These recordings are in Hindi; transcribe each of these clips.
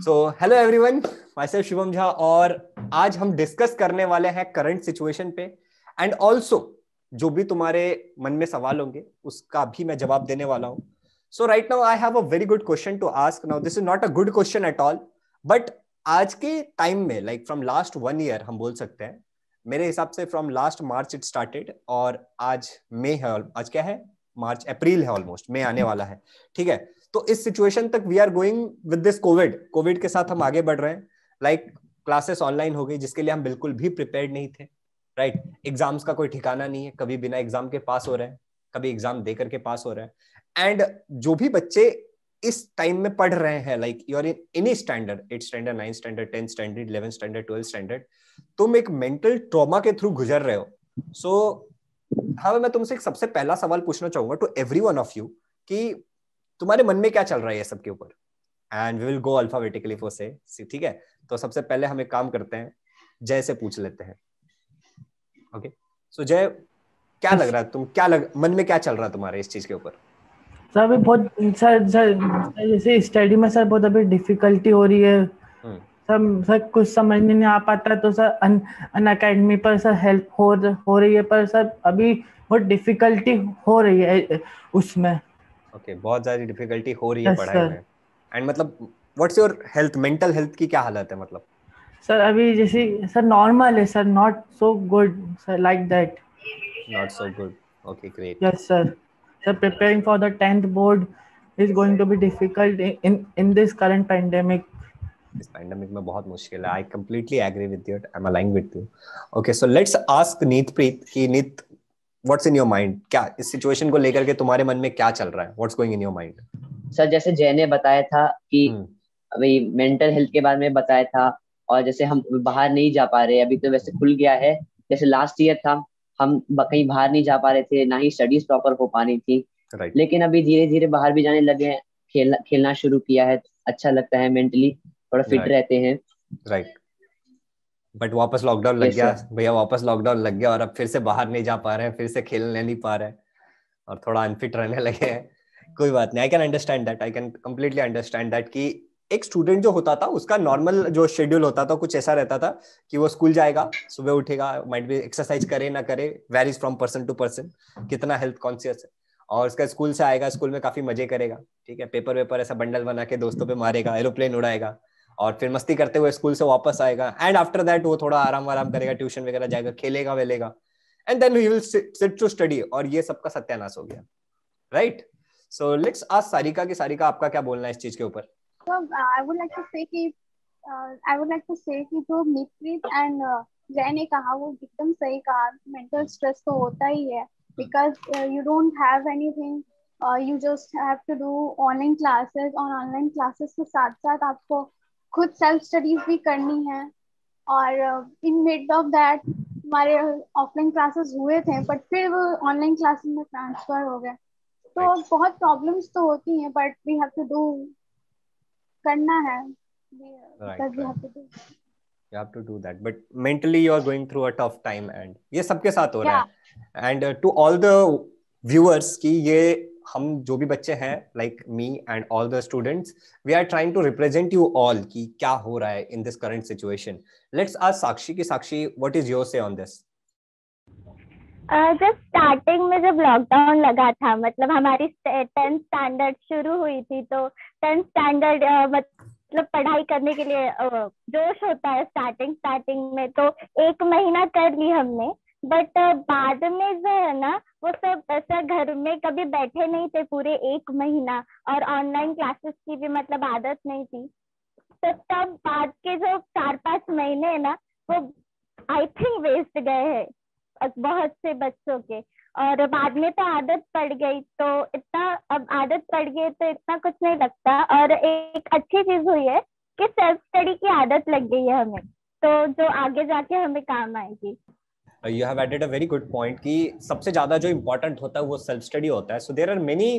So hello everyone, my self Shivam Jha, और आज हम डिस्कस करने वाले हैं करंट सिचुएशन पे, एंड ऑल्सो जो भी तुम्हारे मन में सवाल होंगे उसका भी मैं जवाब देने वाला हूं. So right now I have a very good question to ask. Now this is not a good question at all, but आज के टाइम में लाइक फ्रॉम लास्ट 1 ईयर हम बोल सकते हैं, मेरे हिसाब से from last March it started, और आज मई है. आज क्या है? मार्च, अप्रैल है, ऑलमोस्ट मई आने वाला है. ठीक है, तो इस सिचुएशन तक we are going with this Covid के साथ हम आगे बढ़ रहे हैं. लाइक क्लासेस ऑनलाइन हो गई, जिसके लिए हम बिल्कुल भी प्रिपेयर्ड नहीं थे. राइट, एग्जाम्स का कोई ठिकाना नहीं है, कभी बिना एग्जाम के पास हो रहे हैं, कभी एग्जाम दे करके पास हो रहे हैं. एंड जो भी बच्चे इस टाइम में पढ़ रहे हैं, like you're in any standard, 8th standard, 9th standard, 10th standard, 11th standard, 12th standard, तुम एक मेंटल ट्रॉमा के थ्रू गुजर रहे हो. सो हाँ, मैं तुमसे एक सबसे पहला सवाल पूछना चाहूंगा to every one of you कि तुम्हारे मन में क्या चल रहा है ये सबके ऊपर. And we will go alphabetically for say, ठीक है? तो सबसे पहले हम एक काम करते हैं, जय से पूछ लेते हैं. ओके, सो जय, क्या लग रहा है, मन में क्या चल रहा है तुम्हारे इस चीज के ऊपर? सर अभी बहुत सर जैसे स्टडी में सर बहुत अभी डिफिकल्टी हो रही है. सर कुछ समझ में नहीं आ पाता, तो सर अन अकेडमी पर सर हेल्प हो रही है, पर सर अभी बहुत डिफिकल्टी हो रही है उसमें. ओके, बहुत ज्यादा डिफिकल्टी हो रही है यस पढ़ाई सर. में. एंड मतलब what's your health, mental health की क्या हालत है मतलब? सर अभी जैसे सर नॉर्मल है sir, not so good sir, like that. Not so good. Okay, great. Yes sir. Sir preparing for the 10th board is going to be difficult in this current pandemic. इस पैंडेमिक में बहुत मुश्किल है. I completely agree with you, I am aligning with you. Okay, so let's ask Neetpreet कि Neet, what's in your mind? क्या इस सिचुएशन को लेकर के तुम्हारे मन में क्या चल रहा है? What's going in your mind? Sir जैसे जय ने बताया था कि अभी मेंटल हेल्थ के बारे में बताया था, और जैसे हम बाहर नहीं जा पा रहे, अभी तो वैसे खुल गया है. जैसे लास्ट ईयर था, हम कहीं बाहर नहीं जा पा रहे थे, ना ही स्टडीज प्रॉपर हो पानी थी. Right. लेकिन अभी धीरे धीरे बाहर भी जाने लगे हैं, खेलना शुरू किया है. अच्छा लगता है, मेंटली थोड़ा फिट रहते हैं. राइट, बट वापस लॉकडाउन लग गया भैया, वापस लॉकडाउन लग गया, और अब फिर से बाहर नहीं जा पा रहे हैं, फिर से खेलने नहीं पा रहे हैं, और थोड़ा अनफिट रहने लगे हैं. कोई बात नहीं, I can understand that, I can completely understand that कि एक स्टूडेंट जो होता था उसका नॉर्मल जो शेड्यूल होता था कुछ ऐसा रहता था कि वो स्कूल जाएगा, सुबह उठेगा, माइट भी एक्सरसाइज करे ना करे, varies from person to person कितना हेल्थ कॉन्शियस है, और उसका स्कूल से आएगा, स्कूल में काफी मजे करेगा. ठीक है, पेपर वेपर ऐसा बंडल बना के दोस्तों पे मारेगा, एरोप्लेन उड़ाएगा, और फिर मस्ती करते हुए स्कूल से वापस आएगा. एंड आफ्टर दैट वो थोड़ा आराम करेगा, ट्यूशन वगैरह जाएगा, खेलेगा वेलेगा, and then he will sit to study. और ये सबका सत्यानाश हो गया. Right, so let's ask Sarika की, सारिका आपका क्या बोलना है इस चीज के ऊपर? I would like to say कि जो नीतप्रीत एंड जय ने कहा वो एकदम सही कहा. मेंटल स्ट्रेस तो होता ही है, because you don't have anything, you just have to do online classes, और ऑनलाइन क्लासेस के साथ साथ आपको खुद सेल्फ स्टडीज भी करनी है. और इन मिड ऑफ दैट हमारे ऑफलाइन क्लासेस हुए थे, बट फिर वो ऑनलाइन क्लासेस में ट्रांसफर हो गए. तो बहुत प्रॉब्लम्स तो होती हैं, but we have to do, करना है. You have to do that, but mentally you are going through a tough time, and ये सबके साथ हो रहा है. And to all the viewers कि ये हम जो भी बच्चे हैं, like me and all the students, we are trying to represent you all कि क्या हो रहा है in this current situation. Let's ask साक्षी कि साक्षी, what is your say on this? जब स्टार्टिंग में जब लॉकडाउन लगा था, मतलब हमारी 10th स्टैंडर्ड शुरू हुई थी, तो 10th स्टैंडर्ड मतलब पढ़ाई करने के लिए जोश होता है स्टार्टिंग में, तो 1 महीना कर ली हमने. बट बाद में जो है ना, वो सब ऐसा घर में कभी बैठे नहीं थे पूरे 1 महीना, और ऑनलाइन क्लासेस की भी मतलब आदत नहीं थी. तो तब बाद के जो 4-5 महीने है ना, वो आई थिंक वेस्ट गए हैं बहुत से बच्चों के. और बाद में तो आदत पड़ गई, तो इतना अब आदत पड़ गई तो इतना कुछ नहीं लगता. और एक अच्छी चीज हुई है कि सेल्फ स्टडी की आदत लग गई है हमें, तो जो आगे जाके हमें काम आएगी. You have added a very good point कि सबसे ज्यादा जो इम्पोर्टेंट होता है वो सेल्फ स्टडी होता है. So there are many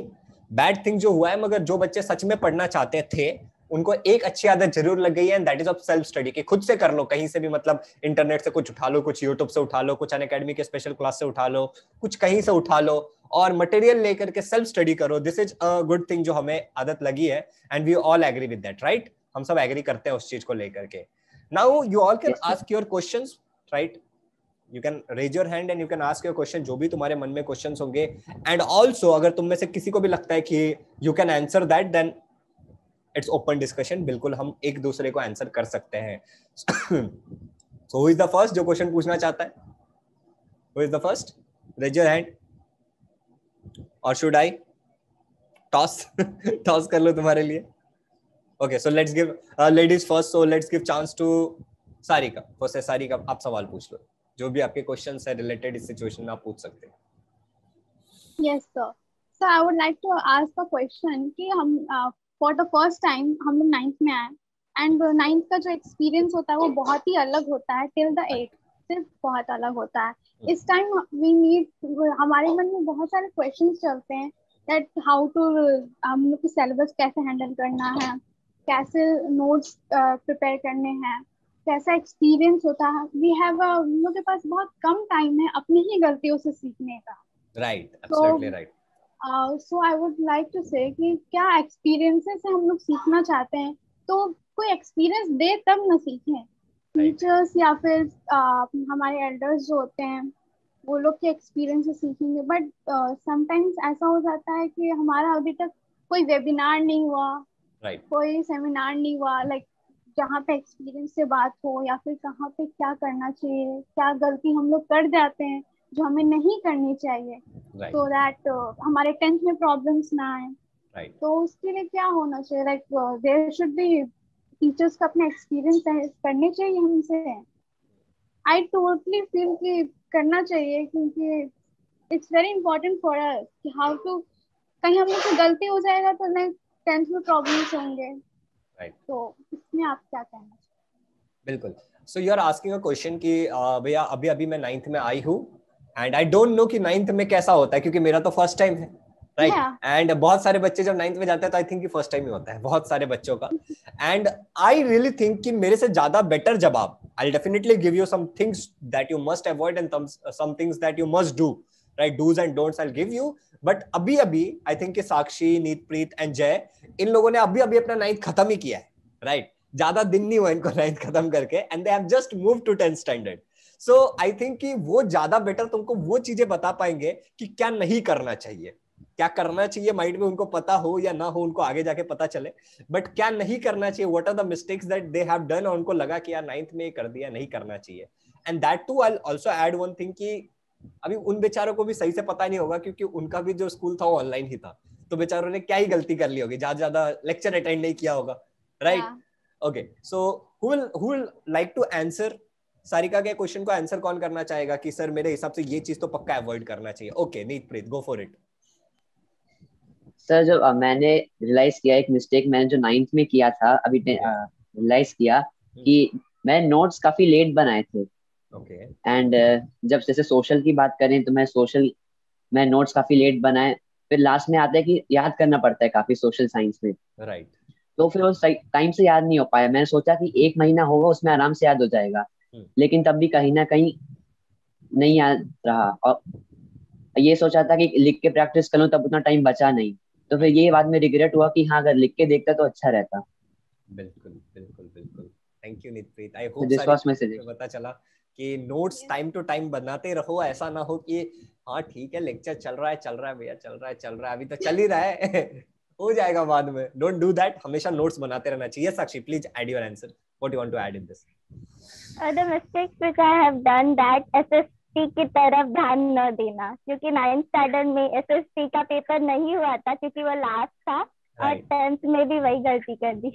bad things जो हुआ है, मगर जो बच्चे सच में पढ़ना चाहते थे उनको एक अच्छी आदत जरूर लग गई है, and that is of self study, कि खुद से कर लो, कहीं से भी, मतलब इंटरनेट से कुछ उठा लो, कुछ यूट्यूब से उठा लो, कुछ अनअकैडमी के स्पेशल क्लास से उठा लो, कुछ कहीं से उठा लो, और मटेरियल लेकर के सेल्फ स्टडी करो, this is a good thing जो हमें आदत लगी है, and we all agree with that, right? हम सब एग्री करते हैं उस चीज को लेकर के. Now you all can ask your questions, right? You can raise your hand and you can ask your question, जो भी तुम्हारे मन में क्वेश्चंस होंगे. And also अगर तुम में से किसी को भी लगता है कि you can answer that, then it's open discussion. बिल्कुल हम एक दूसरे को आंसर कर सकते हैं. So who is the first जो क्वेश्चन पूछना चाहता है? Who is the first? Raise your hand. Or should I toss? Toss कर लो तुम्हारे लिए. Okay, so let's give ladies first. So let's give chance to Sarika. First है सारिका, आप सवाल पूछ लो. जो भी आपके क्वेश्चंस है रिलेटेड इस सिचुएशन में आप पूछ सकते हैं. Yes sir. So I would like to ask a question कि हम फॉर द फर्स्ट टाइम हम लोग 9th में आए, एंड 9th का जो एक्सपीरियंस होता है वो बहुत ही अलग होता है टिल द 8th से, बहुत अलग होता है. इस टाइम वी नीड, हमारे मन में बहुत सारे क्वेश्चंस चलते हैं दैट हाउ टू, हम लोग की सिलेबस कैसे हैंडल करना है, कैसे नोट्स प्रिपेयर करने हैं, कैसा एक्सपीरियंस होता है. वी हैव हम लोग के पास बहुत कम टाइम है अपनी ही गलतियों से सीखने का. Right, absolutely right. So I would like to say कि क्या एक्सपीरियंसेस से हम लोग सीखना चाहते हैं तो कोई एक्सपीरियंस दे तब ना सीखें. टीचर्स या फिर हमारे एल्डर्स जो होते हैं वो लोग के एक्सपीरियंस से सीखेंगे. बट समटाइम्स ऐसा हो जाता है कि हमारा अभी तक कोई वेबिनार नहीं हुआ, कोई सेमिनार नहीं हुआ, लाइक जहाँ पे एक्सपीरियंस से बात हो, या फिर कहाँ पे क्या करना चाहिए, क्या गलती हम लोग कर जाते हैं जो हमें नहीं करनी चाहिए, सो दैट हमारे 10th में प्रॉब्लम्स ना आए. तो उसके लिए क्या होना चाहिए? Like there should be teachers का अपना एक्सपीरियंस करने चाहिए हमसे. आई टोटली फील कि करना चाहिए, क्योंकि it's very important for us कि हाउ टू, कहीं हम लोग से गलती हो जाएगा तो लाइक 10th में प्रॉब्लम्स होंगे. तो इसमें आप क्या कहना चाहिए? बिल्कुल. So you are asking a question कि भैया अभी मैं 9th में आई हूँ एंड आई डोंट नो कि 9th में कैसा होता है, क्योंकि मेरा तो फर्स्ट टाइम है, राइट? एंड बहुत सारे बच्चे जब 9th में जाते हैं तो आई थिंक कि फर्स्ट टाइम ही होता है बहुत सारे बच्चों का. एंड आई रियली थिंक कि मेरे से ज्यादा बेटर जवाब, I definitely give you some things that you must avoid and some things that you must do, right? Do's and don'ts I give you. But अभी आई थिंक कि साक्षी, नीतप्रीत एंड जय, इन लोगों ने अभी अपना 9th खत्म ही किया है, राइट? ज्यादा दिन नहीं हुआ इनको 9th खत्म करके, and they have just move to 10th standard. So I think कि वो ज्यादा बेटर तुमको वो चीजें बता पाएंगे कि क्या नहीं करना चाहिए, क्या करना चाहिए. माइंड में उनको पता हो या ना हो, उनको आगे जाके पता चले, बट क्या नहीं करना चाहिए, what are the mistakes that they have done, और उनको लगा कि यार 9th में कर दिया, नहीं करना चाहिए. And that too I also add one thing कि अभी उन बेचारों को भी सही से पता नहीं होगा, क्योंकि उनका भी जो स्कूल था वो ऑनलाइन ही था, तो बेचारों ने क्या ही गलती कर ली होगी, ज्यादा लेक्चर अटेंड नहीं किया होगा, right? Okay, so who will like to answer Sarika के क्वेश्चन को? आंसर कौन करना चाहेगा कि सर मेरे हिसाब से ये चीज तो पक्का अवॉइड करना चाहिए? Okay, Neetpreet, go for it. Sir जो मैंने रियलाइज किया, एक मिस्टेक मैंने जो 9th में किया था, अभी रियलाइज किया कि मैं नोट्स काफी लेट बनाए थे. एंड जब जैसे सोशल की बात करें तो मैं नोट्स काफी लेट बनाए, फिर लास्ट में आता है कि याद करना पड़ता है काफी सोशल साइंस में, राइट? तो फिर वो टाइम से याद नहीं हो पाया. मैंने सोचा कि 1 महीना होगा उसमें आराम से याद हो जाएगा, लेकिन तब भी कहीं ना कहीं नहीं याद रहा. और ये सोचा था कि लिख के प्रैक्टिस कर लूं, तब उतना टाइम बचा नहीं, तो फिर ये बाद में रिग्रेट हुआ कि हाँ अगर लिख के देखता तो अच्छा रहता. बिल्कुल बिल्कुल बिल्कुल. Thank you Neetpreet. I hope पता चला कि नोट्स टाइम टू टाइम बनाते रहो, ऐसा ना हो कि हाँ ठीक है लेक्चर चल रहा है भैया, चल रहा है, अभी तो चल ही रहा है हो जाएगा बाद में. डोंट डू दैट, हमेशा नोट्स बनाते रहना चाहिए. Sakshi, please add your answer. What you want to add in this? The mistakes which I have done, that SST की तरफ ध्यान न देना, क्योंकि 9th स्टैंडर्ड में SST का पेपर नहीं हुआ था क्योंकि वो लास्ट था, और 10th में भी वही गलती कर दी,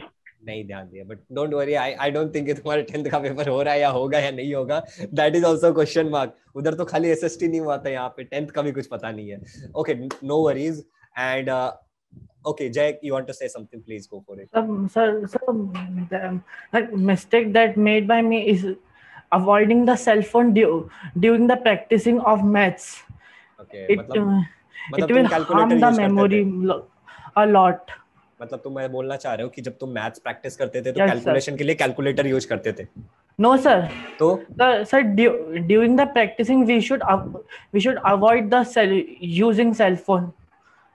नहीं ध्यान दिया. But don't worry, I don't think तुम्हारे 10th का पेपर हो रहा है या होगा या नहीं होगा, that is also question mark. उधर तो खाली SST नहीं हुआ था, यहाँ पे 10th का भी कुछ पता नहीं है. Okay, no worries. And okay, Jay, you want to say something? Please go for it. The mistake that made by me is avoiding the cell phone during the practicing of maths. Okay, it will harm the memory a lot. मतलब तुम मैं बोलना चाह रहे हो कि जब तुम मैथ्स प्रैक्टिस करते थे तो कैलकुलेशन के लिए कैलकुलेटर यूज करते थे? No, sir. तो Sir, during the practicing, we should avoid the using cell phone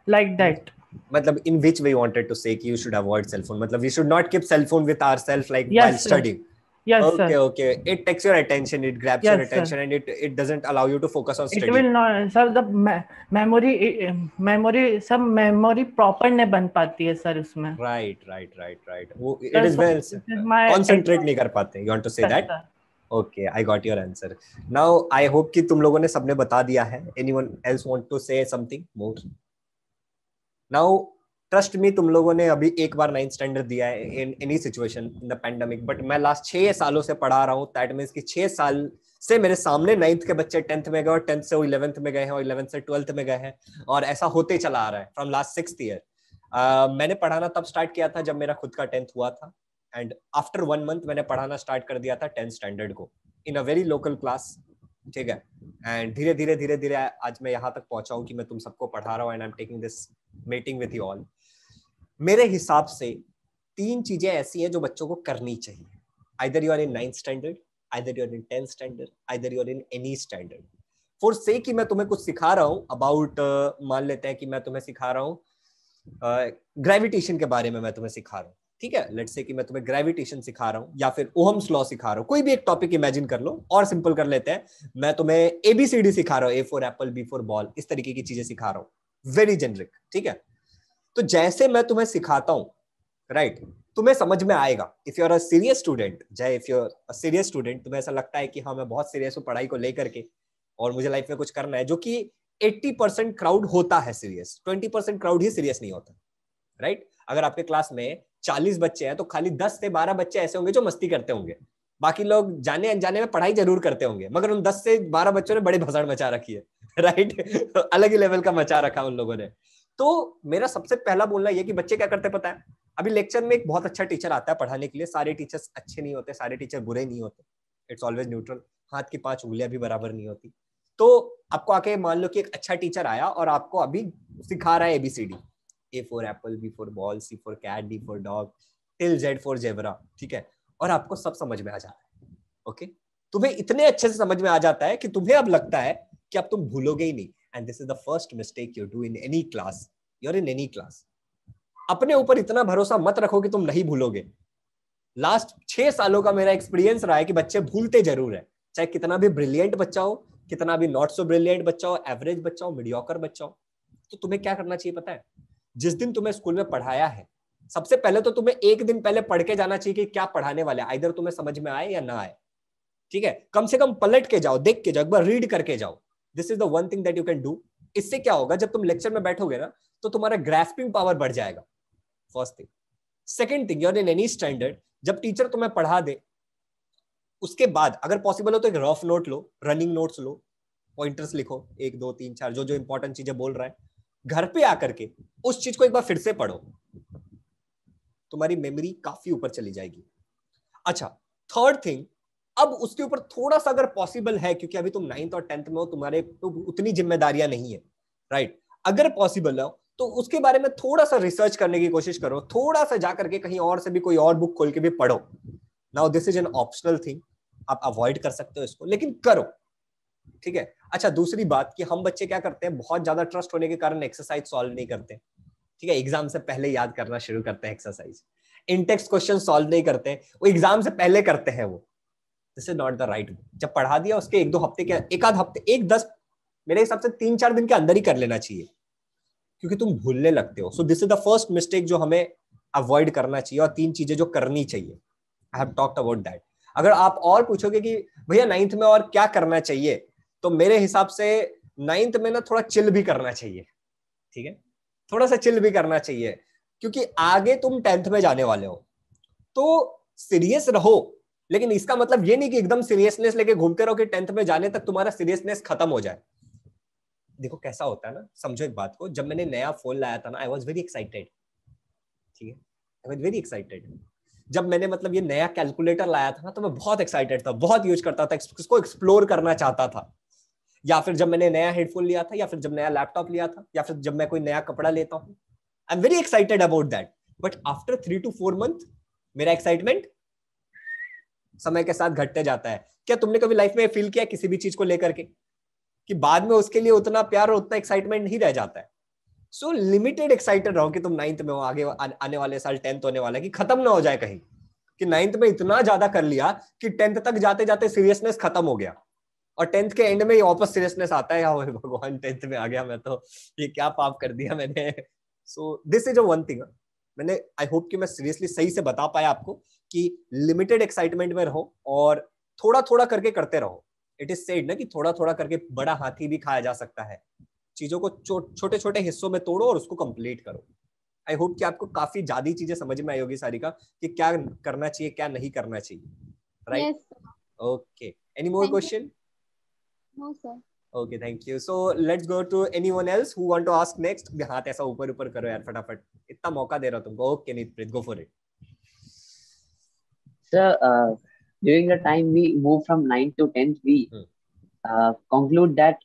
like that. मतलब in which way you wanted to say कि you should avoid cell phone? मतलब we should not keep cell phone with ourselves like Yes, while sir. studying. Yes, Okay, sir. okay. It takes your attention, it grabs Yes, your attention, sir. and it doesn't allow you to focus on studying. It will not, sir. The memory proper नहीं बन पाती है सर उसमें. Right. वो it is well. Concentrate नहीं कर पाते. You want to say yes, that? Sir. Okay, I got your answer. Now I hope कि तुम लोगों ने सबने बता दिया है. Anyone else want to say something more? Now trust me, तुम लोगों ने अभी एक बार 9th स्टैंडर्ड दिया है in any situation in the pandemic, but मैं लास्ट 6 सालों से पढ़ा रहा हूँ. दैट मींस कि 6 साल से मेरे सामने 9th के बच्चे 10th में गए और 10th से 11th में गए हैं और 11th से 12th में गए हैं, और ऐसा होते चला आ रहा है फ्रॉम लास्ट 6th ईयर. मैंने पढ़ाना तब स्टार्ट किया था जब मेरा खुद का 10th हुआ था, एंड आफ्टर 1 मंथ मैंने पढ़ाना स्टार्ट कर दिया था 10th स्टैंडर्ड को इन अ वेरी लोकल क्लास. ठीक है, एंड धीरे धीरे आज मैं यहाँ तक पहुंचा हूँ कि मैं तुम सबको पढ़ा रहा हूँ and I am taking this meeting with you all. मेरे हिसाब से 3 चीजें ऐसी हैं जो बच्चों को करनी चाहिए. Either you are in 9th standard, either you are in 10th standard, either you are in any standard. For say कि मैं तुम्हें कुछ सिखा रहा हूँ अबाउट, मान लेते हैं कि मैं तुम्हें सिखा रहा हूँ ग्रेविटेशन के बारे में, मैं तुम्हें सिखा रहा हूँ. ठीक है, लेट्स से कि मैं तुम्हें ग्रेविटेशन सिखा रहा हूँ या फिर ओहम्स लॉ सिखा रहा हूँ, कोई भी एक टॉपिक इमेजिन कर लो और सिंपल कर लेते हैं. मैं तुम्हें ABCD सिखा रहा हूँ, A for apple, B for ball, इस तरीके की चीजें सिखा रहा हूँ, वेरी जेनरिक. ठीक है, तो जैसे मैं तुम्हें सिखाता हूं, राइट, तुम्हें समझ में आएगा. If you are a serious student, Jay, if you are a serious student, तुम्हें ऐसा लगता है कि हाँ मैं बहुत सीरियस हूँ पढ़ाई को लेकर के और मुझे लाइफ में कुछ करना है, जो कि 80% क्राउड होता है सीरियस, 20% क्राउड ही सीरियस नहीं होता, राइट. अगर आपके क्लास में 40 बच्चे हैं तो खाली 10 से 12 बच्चे ऐसे होंगे जो मस्ती करते होंगे, बाकी लोग जाने अनजाने में पढ़ाई जरूर करते होंगे, मगर उन 10 से 12 बच्चों ने बड़ी भसड़ मचा रखी है, राइट. अलग ही लेवल का मचा रखा उन लोगों ने. तो मेरा सबसे पहला बोलना यह कि बच्चे क्या करते पता है, अभी लेक्चर में एक बहुत अच्छा टीचर आता है पढ़ाने के लिए. सारे टीचर्स अच्छे नहीं होते, सारे टीचर बुरे नहीं होते, इट्स ऑलवेज न्यूट्रल. हाथ की 5 उंगलियां भी बराबर नहीं होती. तो आपको आके मान लो कि एक अच्छा टीचर आया और आपको अभी सिखा रहा है ABCD, A for apple, B for ball, C for cat, D for dog, till Z for zebra. ठीक है, और आपको सब समझ में आ जा रहा है. ओके, तुम्हें इतने अच्छे से समझ में आ जाता है कि तुम्हें अब लगता है कि अब तुम भूलोगे ही नहीं. And this is the first mistake you do in any class. You're in any class. अपने ऊपर इतना भरोसा मत रखो कि तुम नहीं भूलोगे. लास्ट 6 सालों का मेरा एक्सपीरियंस रहा है कि बच्चे भूलते जरूर है, चाहे कितना भी ब्रिलियंट बच्चा हो, कितना भी नॉट सो ब्रिलियंट बच्चा हो, एवरेज बच्चा हो, मीडियोकर बच्चा हो. तो तुम्हें क्या करना चाहिए पता है, जिस दिन तुम्हें स्कूल में पढ़ाया है, सबसे पहले तो तुम्हें एक दिन पहले पढ़ के जाना चाहिए कि क्या पढ़ाने वाले, आइदर तुम्हें समझ में आए या ना आए. ठीक है, कम से कम पलट के जाओ, देख के जाओ, एक बार रीड करके जाओ. This is the one thing that you can do. इससे क्या होगा, जब तुम लेक्चर में बैठोगे ना तो तुम्हारा ग्रास्पिंग पावर बढ़ जाएगा. First thing. Second thing, you are in any standard, जब टीचर तुम्हें पढ़ा दे उसके बाद अगर पॉसिबल हो तो एक रफ नोट लो, रनिंग नोट्स लो, पॉइंटर्स लिखो 1 2 3 4 जो जो इंपॉर्टेंट चीजें बोल रहा है. घर पे आकर के उस चीज को एक बार फिर से पढ़ो, तुम्हारी मेमोरी काफी ऊपर चली जाएगी. अच्छा, थर्ड थिंग, अब उसके ऊपर थोड़ा सा अगर पॉसिबल है, क्योंकि अभी तुम 9th और 10th में हो, तुम्हारे तो उतनी जिम्मेदारियां नहीं है, राइट. अगर पॉसिबल हो तो उसके बारे में थोड़ा सा रिसर्च करने की कोशिश करो, थोड़ा सा जाकर के कहीं और से भी कोई और बुक खोल के भी पढ़ो. Now this is an optional thing, आप अवॉइड कर सकते हो इसको, लेकिन करो. ठीक है. अच्छा, दूसरी बात कि हम बच्चे क्या करते हैं, बहुत ज्यादा ट्रस्ट होने के कारण एक्सरसाइज सॉल्व नहीं करते. ठीक है, एग्जाम से पहले याद करना शुरू करते हैं एक्सरसाइज, इन टेक्स्ट क्वेश्चन सॉल्व नहीं करते, वो एग्जाम से पहले करते हैं. वो this is not the right वे. जब पढ़ा दिया उसके 1 2 हफ्ते के, एक आध हफ्ते, 1-10, मेरे हिसाब से 3-4 दिन के अंदर ही कर लेना चाहिए, क्योंकि तुम भूलने लगते हो. So this is the first mistake जो हमें अवॉइड करना चाहिए, और 3 चीजें जो करनी चाहिए, I have talked about that. अगर आप और पूछोगे कि भैया 9th में और क्या करना चाहिए, तो मेरे हिसाब से 9th में ना थोड़ा चिल भी करना चाहिए. ठीक है, थोड़ा सा चिल भी करना चाहिए, क्योंकि आगे तुम 10th में जाने वाले हो. तो सीरियस रहो, लेकिन इसका मतलब ये नहीं कि एकदम सीरियसनेस लेके घूमते रहो कि 10th में जाने तक तुम्हारा सीरियसनेस खत्म हो जाए. देखो कैसा होता है ना, समझो एक बात को, जब मैंने नया फोन लाया था ना, आई वॉज वेरी एक्साइटेड. ठीक है, आई वॉज वेरी एक्साइटेड. जब मैंने मतलब ये नया कैलकुलेटर लाया था ना, तो मैं बहुत एक्साइटेड था, बहुत यूज करता था, इसको एक्सप्लोर करना चाहता था. या फिर जब मैंने नया हेडफोन लिया था, या फिर जब नया लैपटॉप लिया था, या फिर जब मैं कोई नया कपड़ा लेता हूँ, आई am very excited about that. But after 3 to 4 months मेरा एक्साइटमेंट समय के साथ घटते जाता है। क्या तुमने कभी लाइफ में फील किया किसी भी चीज को लेकर के कि बाद में उसके लिए उतना प्यार और उतना एक्साइटमेंट नहीं रह जाता है? सो लिमिटेड एक्साइटेड रहो कि तुम 9th में हो, आगे आने वाले साल 10th होने वाला है, कि खत्म ना हो जाए कहीं कि 9th में इतना ज्यादा कर लिया कि 10th तक जाते जाते सीरियसनेस खत्म हो गया और 10th के एंड में ही वापस सीरियसनेस आता है, या भगवान 10th में आ गया मैं तो, ये क्या पाप कर दिया मैंने। So this is a one thing. मैंने आई होप कि मैं सीरियसली सही से बता पाया आपको कि लिमिटेड एक्साइटमेंट में रहो और थोड़ा थोड़ा करके करते रहो। इट इज सेड ना कि थोड़ा थोड़ा करके बड़ा हाथी भी खाया जा सकता है। चीजों को छोटे छोटे हिस्सों में तोड़ो और उसको कंप्लीट करो। आई होप कि आपको काफी ज्यादा चीजें समझ में आई होगी सारिका कि क्या करना चाहिए क्या नहीं करना चाहिए, right? Okay, any more question? No sir. Okay, thank you. So let's go to anyone else who want to ask next. हाथ ऐसा ऊपर ऊपर करो यार फटाफट, इतना मौका दे रहा हूं तुमको। Okay, Neetpreet, go for it. Sir, during the time we move from 9th to 10th, we conclude that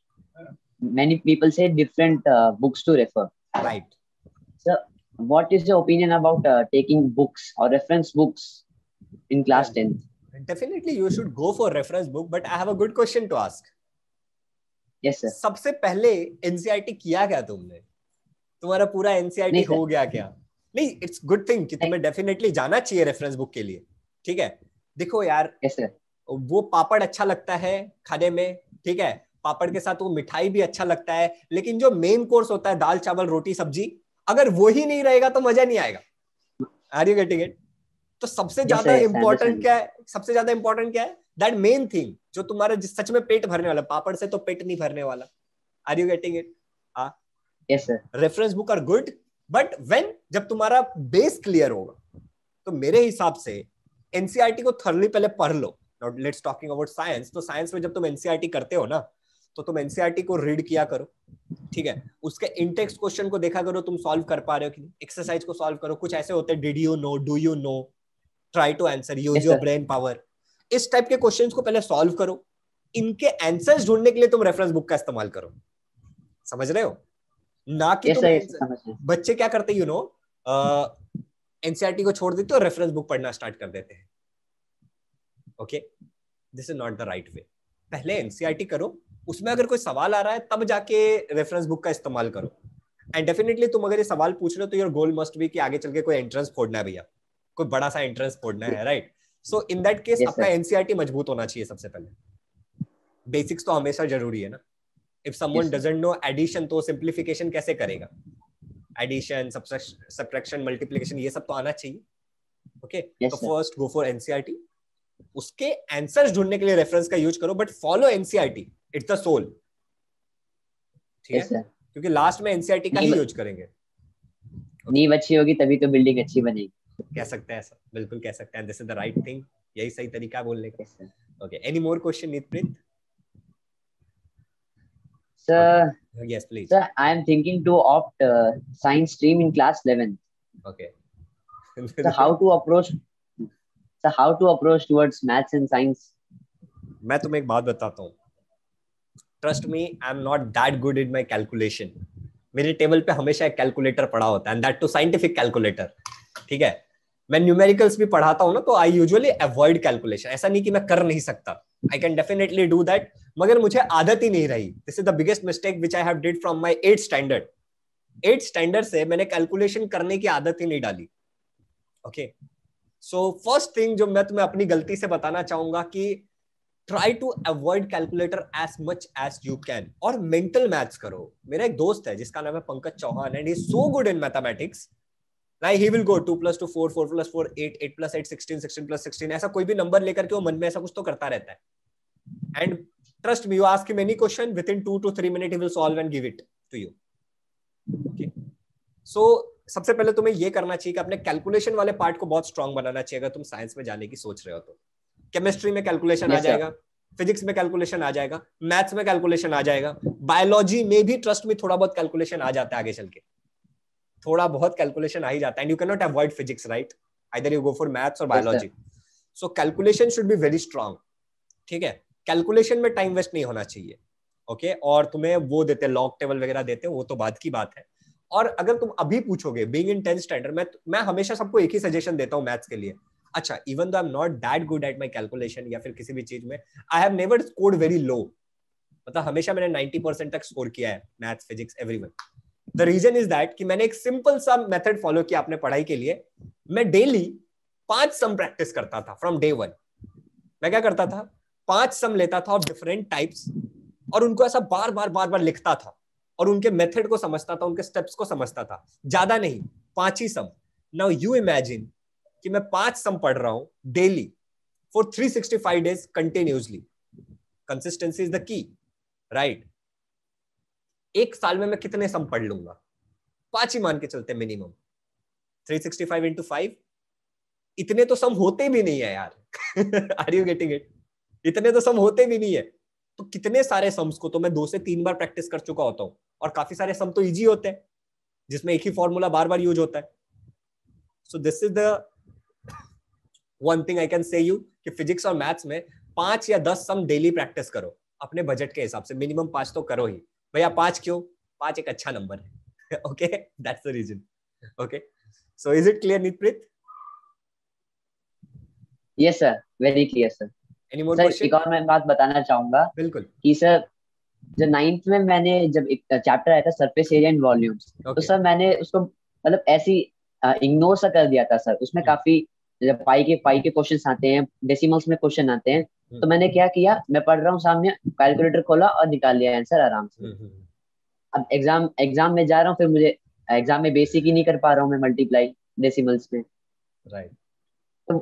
many people say different books to refer. Right. Sir, what is your opinion about taking books or reference books in class 10th? Definitely you should go for reference book, but I have a good question to ask. Yes, sir. सबसे पहले एनसीईआरटी किया क्या तुमने? तुम्हारा पूरा एनसीईआरटी हो गया क्या? नहीं, इट्स गुड थिंग कि तुम्हें डेफिनेटली जाना चाहिए रेफरेंस बुक के लिए, ठीक है? देखो यार, yes, sir. वो पापड़ अच्छा लगता है खाने में, ठीक है, पापड़ के साथ वो मिठाई भी अच्छा लगता है, लेकिन जो मेन कोर्स होता है दाल चावल रोटी सब्जी, अगर वो ही नहीं रहेगा तो मजा नहीं आएगा। Are you getting it? तो सबसे ज्यादा इंपॉर्टेंट क्या है? सबसे ज्यादा इंपॉर्टेंट क्या है? दैट मेन थिंग जो तुम्हारा सच में पेट भरने वाला। पापड़ से तो पेट नहीं भरने वाला। Are you getting it? Yes sir. Reference book are good, but when जब तुम्हारा बेस क्लियर होगा तो मेरे हिसाब से एनसीईआरटी को थर्ली पहले पढ़ लो। Let's talking about science. तो साइंस में जब तुम एनसीईआरटी करते हो ना, तो तुम एनसीईआरटी को रीड किया करो, ठीक है? उसके इंटेक्स्ट क्वेश्चन को देखा करो, तुम सॉल्व कर पा रहे हो कि नहीं, एक्सरसाइज को सॉल्व करो। कुछ ऐसे होते हैं, did you know, do you know, try to answer, use your brain power. इस टाइप के क्वेश्चंस को पहले सॉल्व करो। इनके आंसर्स ढूंढने के लिए तुम रेफरेंस बुक का इस्तेमाल करो। समझ रहे हो? ना कि तुम बच्चे क्या करते, यू नो, एनसीईआरटी को छोड़ देते और रेफरेंस बुक पढ़ना स्टार्ट कर देते हैं। Okay, this is not the right वे। पहले एनसीईआरटी करो, उसमें अगर कोई सवाल आ रहा है तब जाके रेफरेंस बुक का इस्तेमाल करो। एंड डेफिनेटली तुम अगर ये सवाल पूछ रहे हो तो योर गोल मस्ट बी कि आगे चल के कोई एंट्रेंस फोड़ना है भैया, कोई बड़ा सा एंट्रेंस फोड़ना है, right? So in that case आपका एनसीईआरटी मजबूत होना चाहिए सबसे पहले। बेसिक्स तो हमेशा जरूरी है ना। If someone doesn't know addition, तो सिंप्लीफिकेशन कैसे करेगा? एडिशन, सब्ट्रैक्शन, मल्टीप्लिकेशन, ये सब तो आना चाहिए। ओके, तो फर्स्ट गो फॉर एनसीईआरटी। उसके आंसर्स ढूंढने के लिए रेफरेंस का यूज करो, but follow NCERT, it's the soul, ठीक है? क्योंकि लास्ट में एनसीईआरटी का ही यूज करेंगे। नींव अच्छी होगी तभी तो बिल्डिंग अच्छी बनेगी। कह सकते हैं ऐसा, बिल्कुल कह सकते हैं। This is the right thing, यही सही तरीका है बोलने का। Okay, any more question Neetpreet? Sir, yes please. Sir, I am thinking to opt science stream in class 11th. Okay. So how to approach towards maths and science? मैं तुम्हें एक बात बताता हूँ। Trust me, I am not that good in my calculation. मेरे टेबल पे हमेशा एक कैलकुलेटर पड़ा होता है, and that too scientific calculator, ठीक है? मैं न्यूमेरिकल्स भी पढ़ाता हूँ ना, तो आई यूजुअली अवॉइड कैलकुलेशन। ऐसा नहीं कि मैं कर नहीं सकता, I can definitely do that, मगर मुझे आदत ही नहीं रही। This is the biggest mistake which I have did from my 8th standard. 8th standard से मैंने कैलकुलेशन करने की आदत ही नहीं डाली। ओके, सो फर्स्ट थिंग जो मैं तुम्हें अपनी गलती से बताना चाहूंगा कि try to avoid calculator as much as you can, और मेंटल मैथ्स करो। मेरा एक दोस्त है जिसका नाम है Pankaj Chauhan, and he is so good in mathematics. Like he will go 2 + 2 4, 4 + 4 8, 8 + 8 16, 16 + 16, ऐसा कोई भी नंबर लेकर के वो मन में ऐसा कुछ तो करता रहता है। And trust me, you ask him any question, with in 2 to 3 minutes he will solve and give it to you. Okay, so सबसे पहले तुम्हें ये करना चाहिए कि अपने कैलकुलेशन वाले पार्ट को बहुत स्ट्रांग बनाना चाहिए। अगर तुम साइंस में जाने की सोच रहे हो तो केमिस्ट्री में कैलकुलेशन आ जाएगा, फिजिक्स में कैलकुलेशन आ जाएगा, मैथ्स में कैलकुलेशन आ जाएगा, बायोलॉजी में भी ट्रस्ट में थोड़ा बहुत कैलकुलेशन आ जाता है आगे चल के, थोड़ा बहुत कैलकुलेशन आ ही जाता है। And you can not avoid physics, right? Either you go for maths और biology. So calculation should be very strong, ठीक है? कैलकुलेशन में टाइम वेस्ट नहीं होना चाहिए। ओके, और तुम्हें वो देते हैं लॉग टेबल वगैरह देते हैं, वो तो बात की बात है। और अगर तुम अभी पूछोगे बीइंग इन 10th स्टैंडर्ड, मैं हमेशा सबको एक ही सजेशन देता हूँ मैथ्स के लिए, अच्छा, even though I am not that good at my calculation या फिर किसी भी चीज में, I have never scored very low, मतलब हमेशा मैंने 90% तक स्कोर किया है maths, physics, everyone. The reason is that कि मैंने एक सिंपल सा मेथड फॉलो किया अपने पढ़ाई के लिए। मैं डेली 5 सम प्रैक्टिस करता था फ्रॉम डे 1। मैं क्या करता था, 5 सम लेता था ऑफ डिफरेंट टाइप्स और उनको ऐसा बार बार लिखता था और उनके मेथड को समझता था, उनके स्टेप्स को समझता था, ज्यादा नहीं, 5 ही सम। नाउ यू इमेजिन कि मैं 5 सम पढ़ रहा हूं daily for 365 days continuously. Consistency is the key, right? एक साल में मैं कितने सम पढ़ लूंगा? 5 ही मान के चलते मिनिमम। 365 into 5, इतने तो सम होते भी नहीं है यार। Are you getting it? इतने तो सम होते भी नहीं है। तो कितने सारे सम्स को तो मैं 2 से 3 बार प्रैक्टिस कर चुका होता हूं, और काफी सारे सम तो इजी होते हैं जिसमें एक ही फॉर्मूला बार बार यूज होता है। So this is the one thing I can say you कि फिजिक्स और मैथ्स में 5 या 10 सम डेली प्रैक्टिस करो अपने बजट के हिसाब से। मिनिमम 5 तो करो ही भैया। 5 क्यों? 5 एक अच्छा नंबर है। Okay, that's the reason. Okay, so is it clear Neetpreet? Yes sir, very clear sir. Any more sir question? एक और मैं बात बताना चाहूंगा। बिल्कुल। कि सर जो 9th में मैंने जब एक चैप्टर आया था सरफेस एरिया एंड वॉल्यूम्स, तो सर मैंने उसको मतलब ऐसी इग्नोर सा कर दिया था सर। उसमें काफी जब पाई के क्वेश्चन आते हैं, डेसिमल्स में क्वेश्चन आते हैं, तो मैंने क्या किया, मैं पढ़ रहा हूँ सामने, कैलकुलेटर खोला और निकाल लिया आंसर आराम से। अब एग्जाम में जा रहा हूँ, फिर मुझे एग्जाम में बेसिक ही नहीं कर पा रहा हूँ मैं मल्टीप्लाई डेसिमल्स में, राइट? तो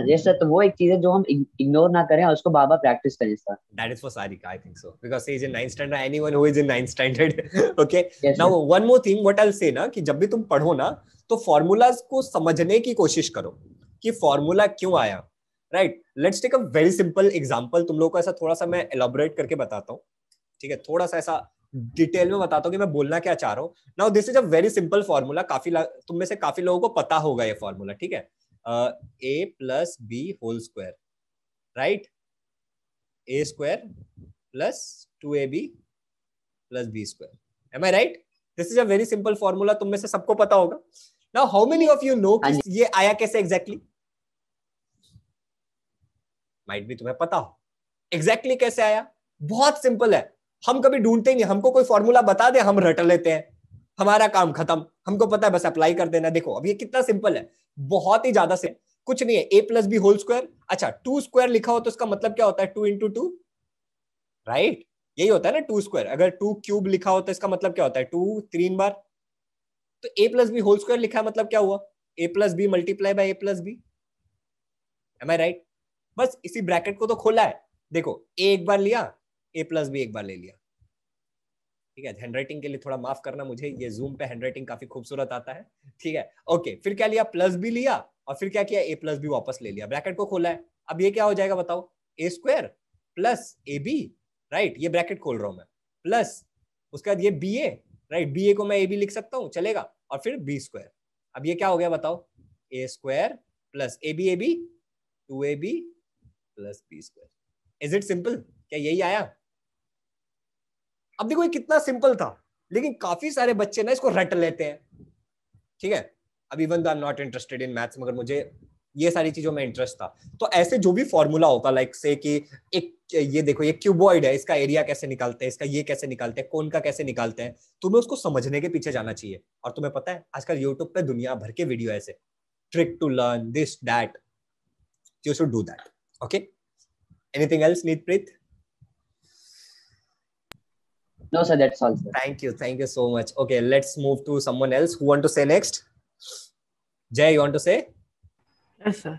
यस सर, तो वो एक चीज है जो हम इग्नोर ना करें और उसको बार बार प्रैक्टिस करें sir. That is for Sarika, I think so, because she is in 9th standard. Anyone who is in 9th standard, okay. Yes, now sir. one more thing, what I'll say ना, कि जब भी तुम पढ़ो ना तो फॉर्मूलाज को समझने की कोशिश करो कि फॉर्मूला क्यों आया, right? Let's take a very simple example. तुम लोगों को ऐसा थोड़ा सा मैं एलैबोरेट करके बताता हूँ, ठीक है? थोड़ा सा ऐसा डिटेल में बताता हूँ कि मैं बोलना क्या चाह रहा हूँ। Now this is a very simple formula. तुम में से काफी लोगों को पता होगा ये फॉर्मूला, ठीक है? a plus b whole square, right? a square plus 2ab plus b square. Am I right? This is a very simple formula. तुम में से सबको पता होगा। Now how many of you know कि ये आया कैसे exactly? Might be तुम्हें पता हो exactly कैसे आया। बहुत सिंपल है, हम कभी ढूंढते ही नहीं। हमको कोई फॉर्मूला बता दे, हम रट लेते हैं, हमारा काम खत्म। हमको पता है, बस अप्लाई कर देना। देखो अब ये कितना सिंपल है, बहुत ही ज्यादा से कुछ नहीं है। a plus b whole square, अच्छा 2 स्क्वायर लिखा हो तो इसका मतलब क्या होता है? 2 into 2, राइट? यही होता है ना 2 स्क्वायर। अगर 2 क्यूब लिखा हो तो इसका मतलब क्या होता है? 2 3 बार। तो a plus B whole square लिखा है, मतलब क्या हुआ? a plus B multiply by a plus B. Am I right? बस इसी ब्रैकेट को तो खोला है। देखो a एक बार लिया, a प्लस बी एक बार ले लिया, ठीक है? हैंडराइटिंग के लिए थोड़ा माफ करना मुझे, ये जूम पे हैंडराइटिंग काफी खूबसूरत आता है, ठीक है? ओके, फिर क्या लिया? प्लस बी लिया, और फिर क्या किया? a प्लस बी वापस ले लिया, ब्रैकेट को खोला है। अब ये क्या हो जाएगा बताओ? a square plus A B, right? ये ब्रैकेट खोल रहा हूं मैं, प्लस उसके बाद ये B A, right? B A को मैं ए बी लिख सकता हूं, चलेगा? और फिर बी स्क्वायर। अब ये क्या हो गया बताओ? A square plus A B 2ab plus B square. Is it simple? क्या यही आया? अब देखो ये कितना सिंपल था, लेकिन काफी सारे बच्चे ना इसको रट लेते हैं, ठीक है? अब even though I am not interested in maths, मगर मुझे ये सारी चीजों में इंटरेस्ट था। तो ऐसे जो भी फॉर्मूला होगा, लाइक से कि एक ये देखो ये क्यूबॉइड है, इसका एरिया कैसे निकालते हैं, इसका ये कैसे निकालते हैं, कोन का कैसे निकालते हैं, तुम्हें उसको समझने के पीछे जाना चाहिए। और तुम्हें पता है आजकल यूट्यूब पे दुनिया भर के वीडियो ऐसे, trick to learn this that, you should do that. Okay, anything else Neetpreet? No sir, that's all sir. Thank you so much. Okay, let's move to someone else who want to say next. Jay, you want to say? Yes sir.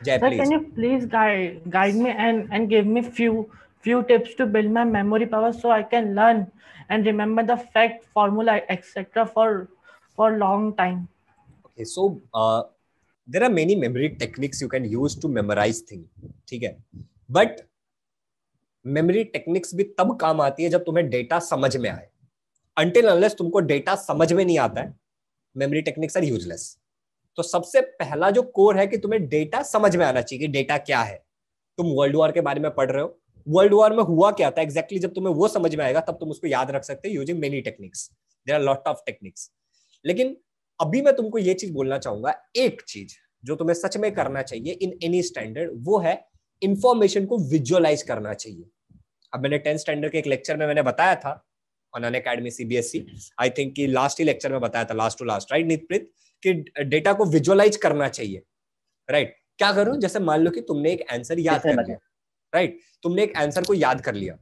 Jay, Sir, please. can you please guide me and give me few tips to build my memory power so I can learn and remember the fact, formula, etc. for long time. Okay, so there are many memory techniques you can use to memorize things, ठीक है? But मेमोरी टेक्निक्स भी तब काम आती है जब तुम्हें डेटा समझ में आए। अनटिल अनलेस तुमको डेटा समझ में नहीं आता है, मेमोरी टेक्निक्स आर यूजलेस। तो सबसे पहला जो कोर है कि तुम्हें डेटा समझ में आना चाहिए कि डेटा क्या है। तुम वर्ल्ड वॉर के बारे में पढ़ रहे हो, वर्ल्ड वॉर में हुआ क्या था एग्जैक्टली, जब तुम्हें वो समझ में आएगा तब तुम उसको याद रख सकते हो using many techniques. There are lot of techniques. लेकिन अभी मैं तुमको ये चीज बोलना चाहूंगा, एक चीज जो तुम्हें सच में करना चाहिए इन एनी स्टैंडर्ड, वो है इंफॉर्मेशन को विजुअलाइज करना चाहिए। अब मैंने 10th स्टैंडर्ड के एक लेक्चर में मैंने बताया था on Unacademy CBSE, I think कि लास्ट ही लेक्चर में बताया था, लास्ट टू लास्ट, राइट नीतप्रीत, कि डेटा को विजुअलाइज करना चाहिए, राइट। क्या करूं, जैसे मान लो कि तुमने एक आंसर याद कर लिया, राइट, तुमने एक आंसर को याद कर लिया,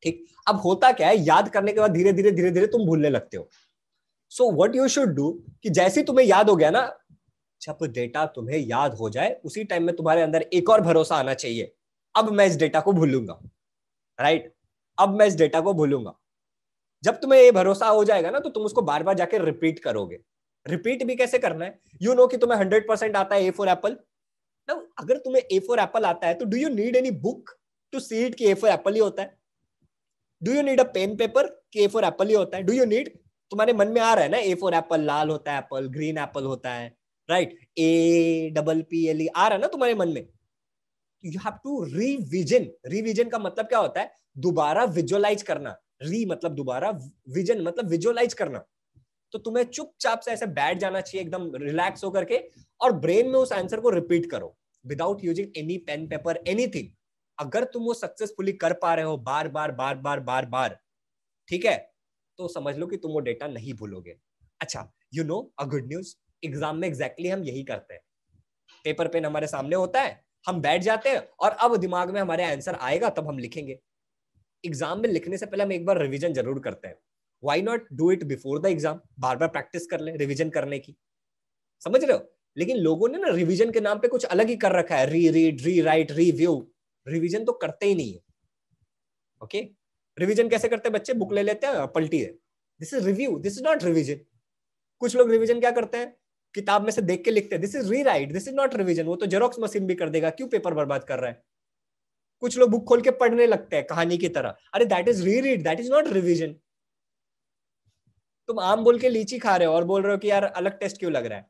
ठीक। अब होता क्या है, याद करने के बाद धीरे धीरे धीरे धीरे तुम भूलने लगते हो। So what you should do कि जैसे ही तुम्हें याद हो गया ना, जब डेटा तुम्हें याद हो जाए उसी टाइम में तुम्हारे अंदर एक और भरोसा आना चाहिए, अब मैं इस डेटा को भूलूंगा, राइट, अब मैं इस डेटा को भूलूंगा। जब तुम्हें ये भरोसा हो जाएगा ना, तो तुम उसको बार बार जाके रिपीट करोगे। रिपीट भी कैसे करना है, यू नो कि तुम्हें 100% आता है ए फॉर एप्पल। अगर तुम्हें ए फॉर एप्पल आता है तो do you need any book to see it कि ए फॉर एप्पल ही होता है? Do you need a pen paper कि ए फॉर एप्पल ही होता है? डू यू नीड, तुम्हारे मन में आ रहा है ना ए फॉर एप्पल लाल होता है, एप्पल ग्रीन एप्पल होता है, राइट, APPLE आ रहा है ना तुम्हारे मन में। You have to revision. Revision का मतलब क्या होता है, दोबारा विजुअलाइज करना। री मतलब दोबारा, विजन मतलब विजुअलाइज करना। तो तुम्हें चुपचाप से ऐसे बैठ जाना चाहिए एकदम रिलैक्स होकर के, और ब्रेन में उस आंसर को रिपीट करो without using any pen paper anything. अगर तुम वो सक्सेसफुली कर पा रहे हो बार बार बार बार बार बार, ठीक है, तो समझ लो कि तुम वो डेटा नहीं भूलोगे। अच्छा, you know a good news, exam में एग्जैक्टली हम यही करते हैं। पेपर पेन हमारे सामने होता है, हम बैठ जाते हैं और अब दिमाग में हमारे आंसर आएगा तब हम लिखेंगे। एग्जाम में लिखने से पहले हम एक बार रिवीजन जरूर करते हैं। Why not do it before the exam, bar bar practice कर ले रिवीजन करने की, समझ रहे हो। लेकिन लोगों ने ना रिवीजन के नाम पे कुछ अलग ही कर रखा है, री रीड, री राइट, रिव्यू। रिवीजन तो करते ही नहीं है। ओके, रिवीजन कैसे करते हैं बच्चे, बुक ले लेते हैं, पलटी है, this is review, this is not revision. कुछ लोग रिवीजन क्या करते हैं, किताब में से देख के लिखते हैं, दिस इज री right, this is not revision. वो तो जेरोक्स मशीन भी कर देगा, क्यों पेपर बर्बाद कर रहा है। कुछ लोग बुक खोल के पढ़ने लगते हैं कहानी की तरह, अरे दैट इज री read, that is not revision. तुम आम बोल के लीची खा रहे हो और बोल रहे हो कि यार अलग टेस्ट क्यों लग रहा है,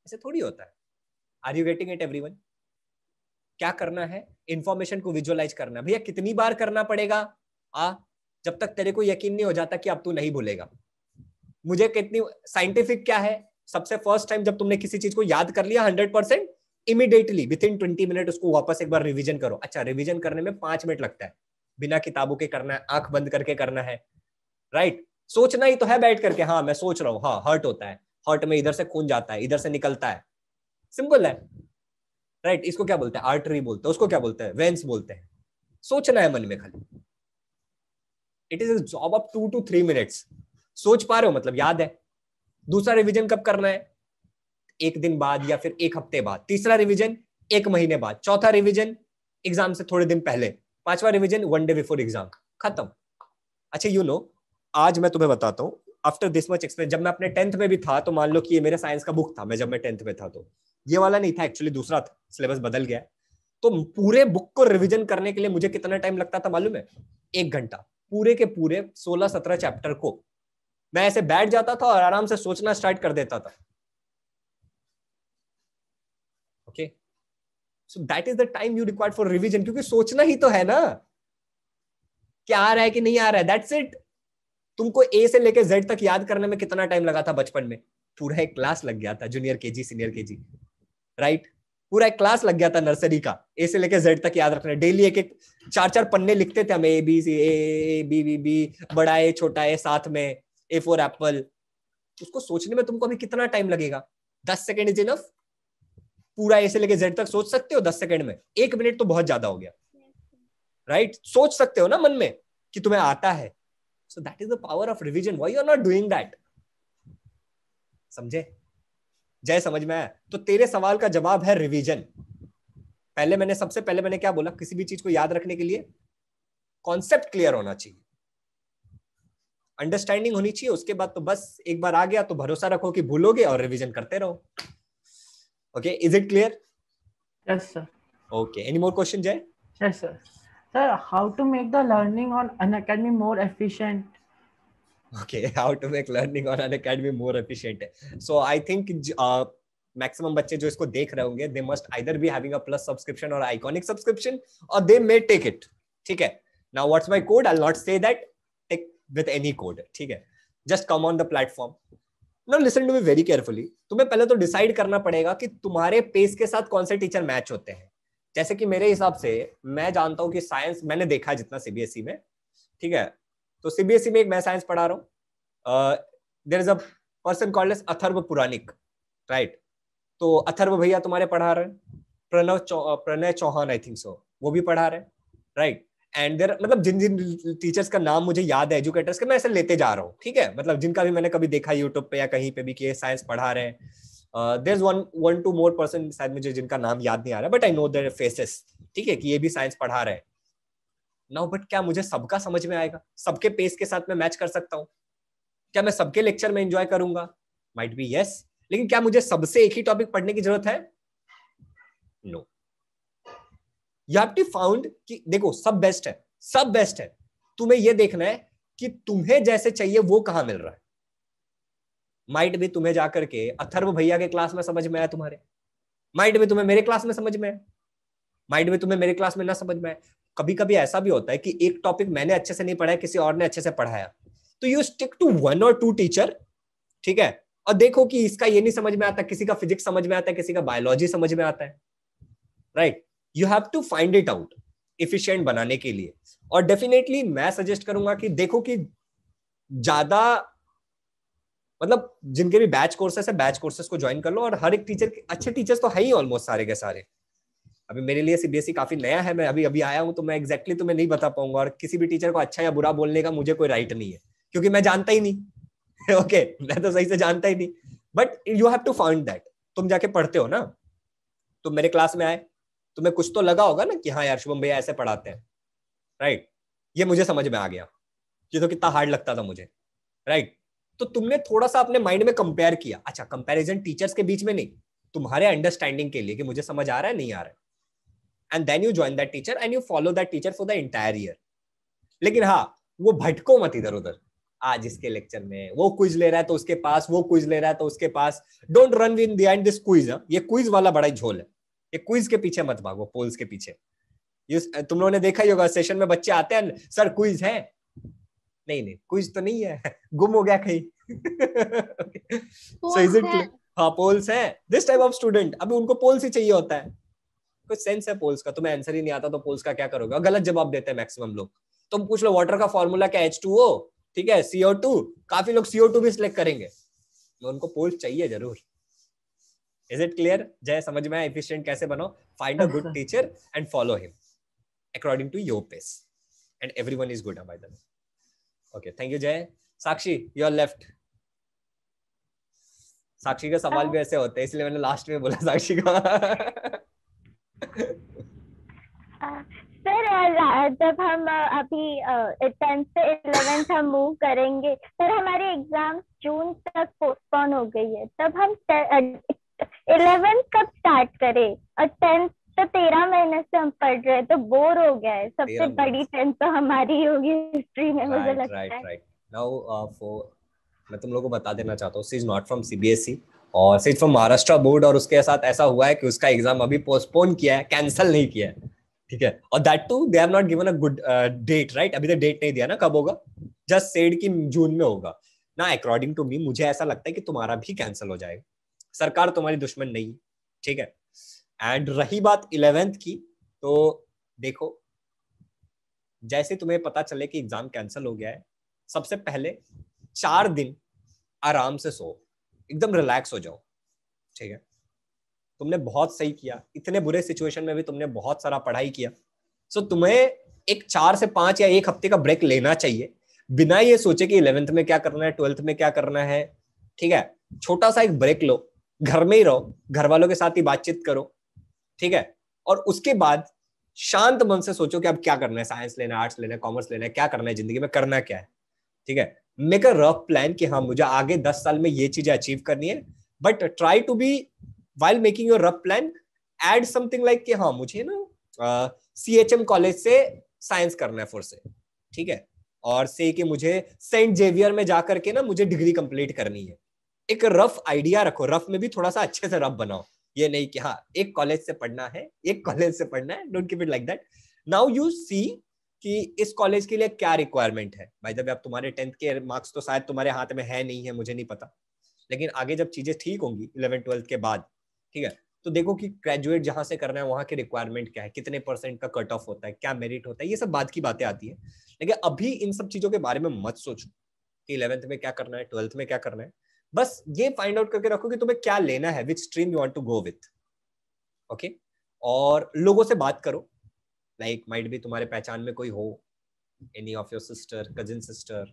ऐसे थोड़ी होता है। Are you getting it everyone? क्या करना है, इंफॉर्मेशन को विजुअलाइज करना। भैया कितनी बार करना पड़ेगा, जब तक तेरे को यकीन नहीं हो जाता कि अब तू नहीं भूलेगा। मुझे कितनी साइंटिफिक क्या है, सबसे फर्स्ट टाइम जब तुमने किसी चीज को याद कर लिया 100%, इमीडिएटली विद इन 20 मिनट उसको वापस एक बार रिवीजन करो। अच्छा, रिवीजन करने में 5 मिनट लगता है, बिना किताबों के करना है, आंख बंद करके करना है, राइट। सोचना ही तो है बैठ करके, हाँ मैं सोच रहा हूँ, हाँ हर्ट होता है, हर्ट में इधर से खून जाता है, इधर से निकलता है, सिंपल है, राइट। इसको क्या बोलते हैं, आर्टरी बोलते हैं, उसको क्या बोलते हैं, वेंस बोलते हैं। सोचना है मन में खाली। It is a job of 2 to 3 minutes. सोच पा रहे हो मतलब याद है। दूसरा रिवीजन कब करना है, 1 दिन बाद या फिर 1 हफ्ते बाद। तीसरा रिवीजन 1 महीने बाद। चौथा रिवीजन एग्जाम से थोड़े दिन पहले। 5वां रिवीजन 1 डे बिफोर एग्जाम, खत्म। अच्छा, यू नो आज मैं तुम्हें बताता हूँ, आफ्टर दिस मच एक्सपीरियंस, जब मैं अपने 10th में भी था, तो मान लो कि ये मेरे साइंस का बुक था, मैं जब मैं 10th में था, तो ये वाला नहीं था एक्चुअली, दूसरा था, सिलेबस बदल गया। तो पूरे बुक को रिवीजन करने के लिए मुझे कितना टाइम लगता था मालूम है, 1 घंटा। पूरे के पूरे 16-17 चैप्टर को मैं ऐसे बैठ जाता था और आराम से सोचना स्टार्ट कर देता था। Okay, so that is the time you required for revision, क्योंकि सोचना ही तो है ना क्या आ रहा है कि नहीं आ रहा है, दैट्स इट। तुमको ए से लेके जेड तक याद करने में कितना टाइम लगा था बचपन में, पूरा एक क्लास लग गया था, junior KG senior KG, right. पूरा एक क्लास लग गया था नर्सरी का, ए से लेके जेड तक याद रखना। डेली एक एक 4-4 पन्ने लिखते थे हम, A B C, A B B B, बड़ा ए छोटा ए, साथ में ए फॉर एप्पल। उसको सोचने में तुमको अभी कितना टाइम लगेगा, 10 सेकेंड इज इनफ। पूरा ए से लेके जेड तक सोच सकते हो 10 सेकेंड में? 1 मिनट तो बहुत ज्यादा हो गया, राइट। सोच सकते हो ना मन में कि तुम्हें आता है। So that is the power of revision. Why you are not doing that? समझे? जय समझ में आया? तो तेरे सवाल का जवाब है रिवीजन। सबसे पहले मैंने क्या बोला, किसी भी चीज को याद रखने के लिए कॉन्सेप्ट क्लियर होना चाहिए, अंडरस्टैंडिंग होनी चाहिए। उसके बाद तो बस एक बार आ गया तो भरोसा रखो कि भूलोगे और रिवीजन करते रहो। Okay, is it clear? Yes sir. Okay, any more question Jay? Yes sir. Sir, how to make the learning on Unacademy more efficient? Okay, how to make learning on Unacademy more efficient. So I think maximum बच्चे जो इसको देख रहे होंगे, they must either be having a plus subscription or iconic subscription, or they may take it. ठीक है? Now what's my code? I'll not say that. Take with any code. ठीक है? Just come on the platform. Now listen to me very carefully. तुम्हें पहले तो डिसाइड करना पड़ेगा कि तुम्हारे पेस के साथ कौन से टीचर मैच होते हैं। जैसे कि मेरे हिसाब से मैं जानता हूं कि साइंस मैंने देखा है जितना सीबीएसई में, ठीक है, तो सीबीएसई में एक मैं साइंस पढ़ा रहा हूँ, there is a person called as Atharva Puranik, right. तो अथर्व भैया तुम्हारे पढ़ा रहे हैं, Pranay Chauhan I think so वो भी पढ़ा रहे हैं, राइट। एंड देयर मतलब जिन जिन टीचर्स का नाम मुझे याद है एजुकेटर्स के, मैं ऐसे लेते जा रहा हूँ, ठीक है, मतलब जिनका भी मैंने कभी देखा यूट्यूब पे या कहीं पे भी कि ये साइंस पढ़ा रहे हैं। There is one two more person शायद मुझे जिनका नाम याद नहीं आ रहा, but I know their faces, ठीक है, कि ये भी साइंस पढ़ा रहे हैं। नाउ बट क्या मुझे सबका समझ में आएगा? सबके पेस के साथ मैं मैच कर सकता हूँ? क्या मैं सबके लेक्चर में एंजॉय करूंगा? माइट बी यस, लेकिन क्या मुझे सबसे एक ही टॉपिक पढ़ने की जरूरत है? No. You have to found कि देखो सब बेस्ट है, सब बेस्ट है, तुम्हें यह देखना है कि तुम्हें जैसे चाहिए वो कहां मिल रहा है। माइट भी तुम्हें जाकर के अथर्व भैया के क्लास में समझ में आया तुम्हारे, माइट भी तुम्हें मेरे क्लास में समझ में आया, माइट भी तुम्हें मेरे क्लास में ना समझ में आए। कभी कभी ऐसा भी होता है कि एक टॉपिक मैंने अच्छे से नहीं पढ़ाया, किसी और ने अच्छे से पढ़ाया, तो you stick to 1 or 2 teacher, ठीक है, और देखो कि इसका ये नहीं समझ में आता, किसी का फिजिक्स समझ में आता है, किसी का बायोलॉजी समझ में आता है, right. You have to find it out efficient बनाने के लिए। और डेफिनेटली मैं सजेस्ट करूंगा कि देखो कि ज्यादा मतलब जिनके भी बैच कोर्सेस है, बैच कोर्सेस को ज्वाइन कर लो। और हर एक टीचर, अच्छे टीचर्स तो है ही ऑलमोस्ट सारे के सारे। अभी मेरे लिए सीबीएसई काफी नया है, मैं अभी आया हूं, तो मैं एग्जैक्टली तुम्हें नहीं बता पाऊंगा, और किसी भी टीचर को अच्छा या बुरा बोलने का मुझे कोई राइट नहीं है, क्योंकि मैं जानता ही नहीं। ओके मैं तो सही से जानता ही नहीं, but you have to find that. तुम जाके पढ़ते हो ना, तुम मेरे क्लास में आए, तुम्हें कुछ तो लगा होगा ना कि हाँ यार शुभम भैया ऐसे पढ़ाते हैं, राइट, ये मुझे समझ में आ गया, ये तो कितना हार्ड लगता था मुझे, राइट। तो तुमने थोड़ा सा अपने माइंड में कंपेयर किया। अच्छा, कंपैरिजन टीचर्स के बीच में नहीं, तुम्हारे अंडरस्टैंडिंग के लिए कि मुझे समझ आ रहा है नहीं आ रहा है, and then you join that teacher and you follow that teacher for the entire year. लेकिन हाँ, वो भटको मत इधर उधर। आज इसके लेक्चर में वो क्विज ले रहा है तो उसके पास, वो क्विज ले रहा है तो उसके पास। Don't run in behind this quiz. ये क्विज वाला बड़ा ही झोल है, ये क्विज के पीछे मत भागो, पोल्स के पीछे। तुम लोगों ने देखा ही होगा, सेशन में बच्चे आते हैं, सर क्विज है, नहीं क्विज तो नहीं है, गुम हो गया कहीं। सो इज इट? हाँ पोल्स है, दिस टाइप ऑफ स्टूडेंट। अभी उनको पोल्स ही चाहिए होता है, कुछ सेंस है पोल्स का। तुम्हें आंसर ही नहीं आता तो पोल्स का क्या करोगे? और गलत जवाब देते हैं मैक्सिमम लोग। तुम पूछ लो वाटर का फॉर्मूला क्या, H2O, ठीक है, CO2, काफी लोग CO2 भी सिलेक्ट करेंगे, तो उनको पोल्स चाहिए जरूर। Is it clear? जय समझ में आया एफिशिएंट कैसे बनो? Find a good teacher and follow him according to your pace, and everyone is good by the way. Okay, thank you Jay. Sakshi, you are left. Sakshi के सवाल भी ऐसे होते हैं, इसलिए मैंने लास्ट में बोला साक्षी का। सर जब हम अभी 10th से 11th हम मूव करेंगे, सर हमारी एग्जाम जून तक पोस्टपोन हो गई है, तब हम 11th कब स्टार्ट करें? और 10th तो 13 महीने से हम पढ़ रहे हैं, तो बोर हो गया है। सबसे बड़ी 10th तो हमारी होगी हिस्ट्री में, मुझे लगता है। राइट। नाउ मैं तुम लोगों को बता देना चाहता हूँ, she is not from CBSE और she is from Maharashtra board, और उसके साथ ऐसा हुआ है कि उसका एग्जाम अभी पोस्टपोन किया है, कैंसिल नहीं किया है, ठीक है। और that too they have not given a good date, right. अभी तक डेट नहीं दिया ना कब होगा, जस्ट सेड कि जून में होगा ना। अकॉर्डिंग टू मी, मुझे ऐसा लगता है कि तुम्हारा भी कैंसिल हो जाएगा। सरकार तुम्हारी दुश्मन नहीं, ठीक है। एंड रही बात 11th की, तो देखो जैसे तुम्हें पता चले कि एग्जाम कैंसिल हो गया है, सबसे पहले 4 दिन आराम से सो, एकदम रिलैक्स हो जाओ, ठीक है। तुमने बहुत सही किया, इतने बुरे सिचुएशन में भी तुमने बहुत सारा पढ़ाई किया। सो तुम्हें एक 4 से 5 या 1 हफ्ते का ब्रेक लेना चाहिए, बिना ये सोचे कि 11th में क्या करना है, 12th में क्या करना है, ठीक है। छोटा सा एक ब्रेक लो, घर में ही रहो, घर वालों के साथ ही बातचीत करो, ठीक है। और उसके बाद शांत मन से सोचो कि अब क्या करना है, साइंस लेना है, आर्ट्स लेना है, कॉमर्स लेना है, क्या करना है जिंदगी में, करना क्या है, ठीक है। मेक अ रफ प्लान कि हाँ मुझे आगे 10 साल में ये चीजें अचीव करनी है, but try to be while making your rough plan add something like कि हाँ मुझे ना CHM कॉलेज से साइंस करना है फोर से, ठीक है, और से कि मुझे सेंट जेवियर में जाकर के ना मुझे डिग्री कंप्लीट करनी है। एक रफ आइडिया रखो, रफ में भी थोड़ा सा अच्छे से रफ बनाओ, ये नहीं कि हाँ एक कॉलेज से पढ़ना है, एक कॉलेज से पढ़ना है, don't keep it like that. Now you see कि इस कॉलेज के लिए क्या रिक्वायरमेंट है। भाई जब आप तुम्हारे 10th के मार्क्स तो शायद तुम्हारे हाथ में है नहीं है, मुझे नहीं पता, लेकिन आगे जब चीजें ठीक होंगी 11th-12th के बाद, ठीक है, तो देखो कि ग्रेजुएट जहां से करना है वहां की रिक्वायरमेंट क्या है, कितने % का कट ऑफ होता है, क्या मेरिट होता है, ये सब बात की बातें आती है। लेकिन अभी इन सब चीजों के बारे में मत सोचो कि 11th में क्या करना है, 12th में क्या करना है। बस ये फाइंड आउट करके रखो कि तुम्हें क्या लेना है, which stream you want to go with. Okay, और लोगों से बात करो, लाइक माइट भी तुम्हारे पहचान में कोई हो, any of your sister, cousin sister,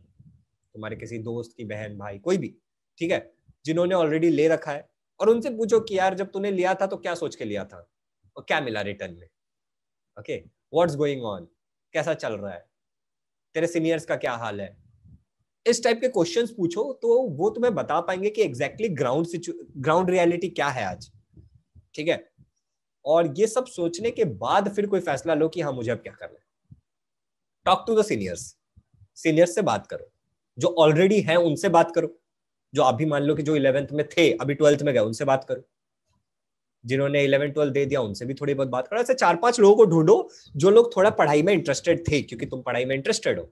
तुम्हारे किसी दोस्त की बहन, भाई, कोई भी, ठीक है, जिन्होंने ऑलरेडी ले रखा है, और उनसे पूछो कि यार जब तूने लिया था तो क्या सोच के लिया था और क्या मिला रिटर्न में। ओके, व्हाट्स गोइंग ऑन, कैसा चल रहा है, तेरे सीनियर्स का क्या हाल है। इस टाइप के क्वेश्चंस पूछो तो वो तुम्हें बता पाएंगे कि एग्जैक्टली ग्राउंड रियलिटी क्या है आज, ठीक है। और ये सब सोचने के बाद फिर कोई फैसला लो कि हाँ मुझे अब क्या करना है। टॉक टू द सीनियर्स से बात करो, जो ऑलरेडी है उनसे बात करो, जो अभी मान लो कि जो 11th में थे अभी 12th में गए उनसे बात करो, जिन्होंने 11-12 दे दिया उनसे भी थोड़ी बहुत बात करो। ऐसे 4-5 लोगों को ढूंढो जो लोग थोड़ा पढ़ाई में इंटरेस्टेड थे, क्योंकि तुम पढ़ाई में इंटरेस्टेड हो,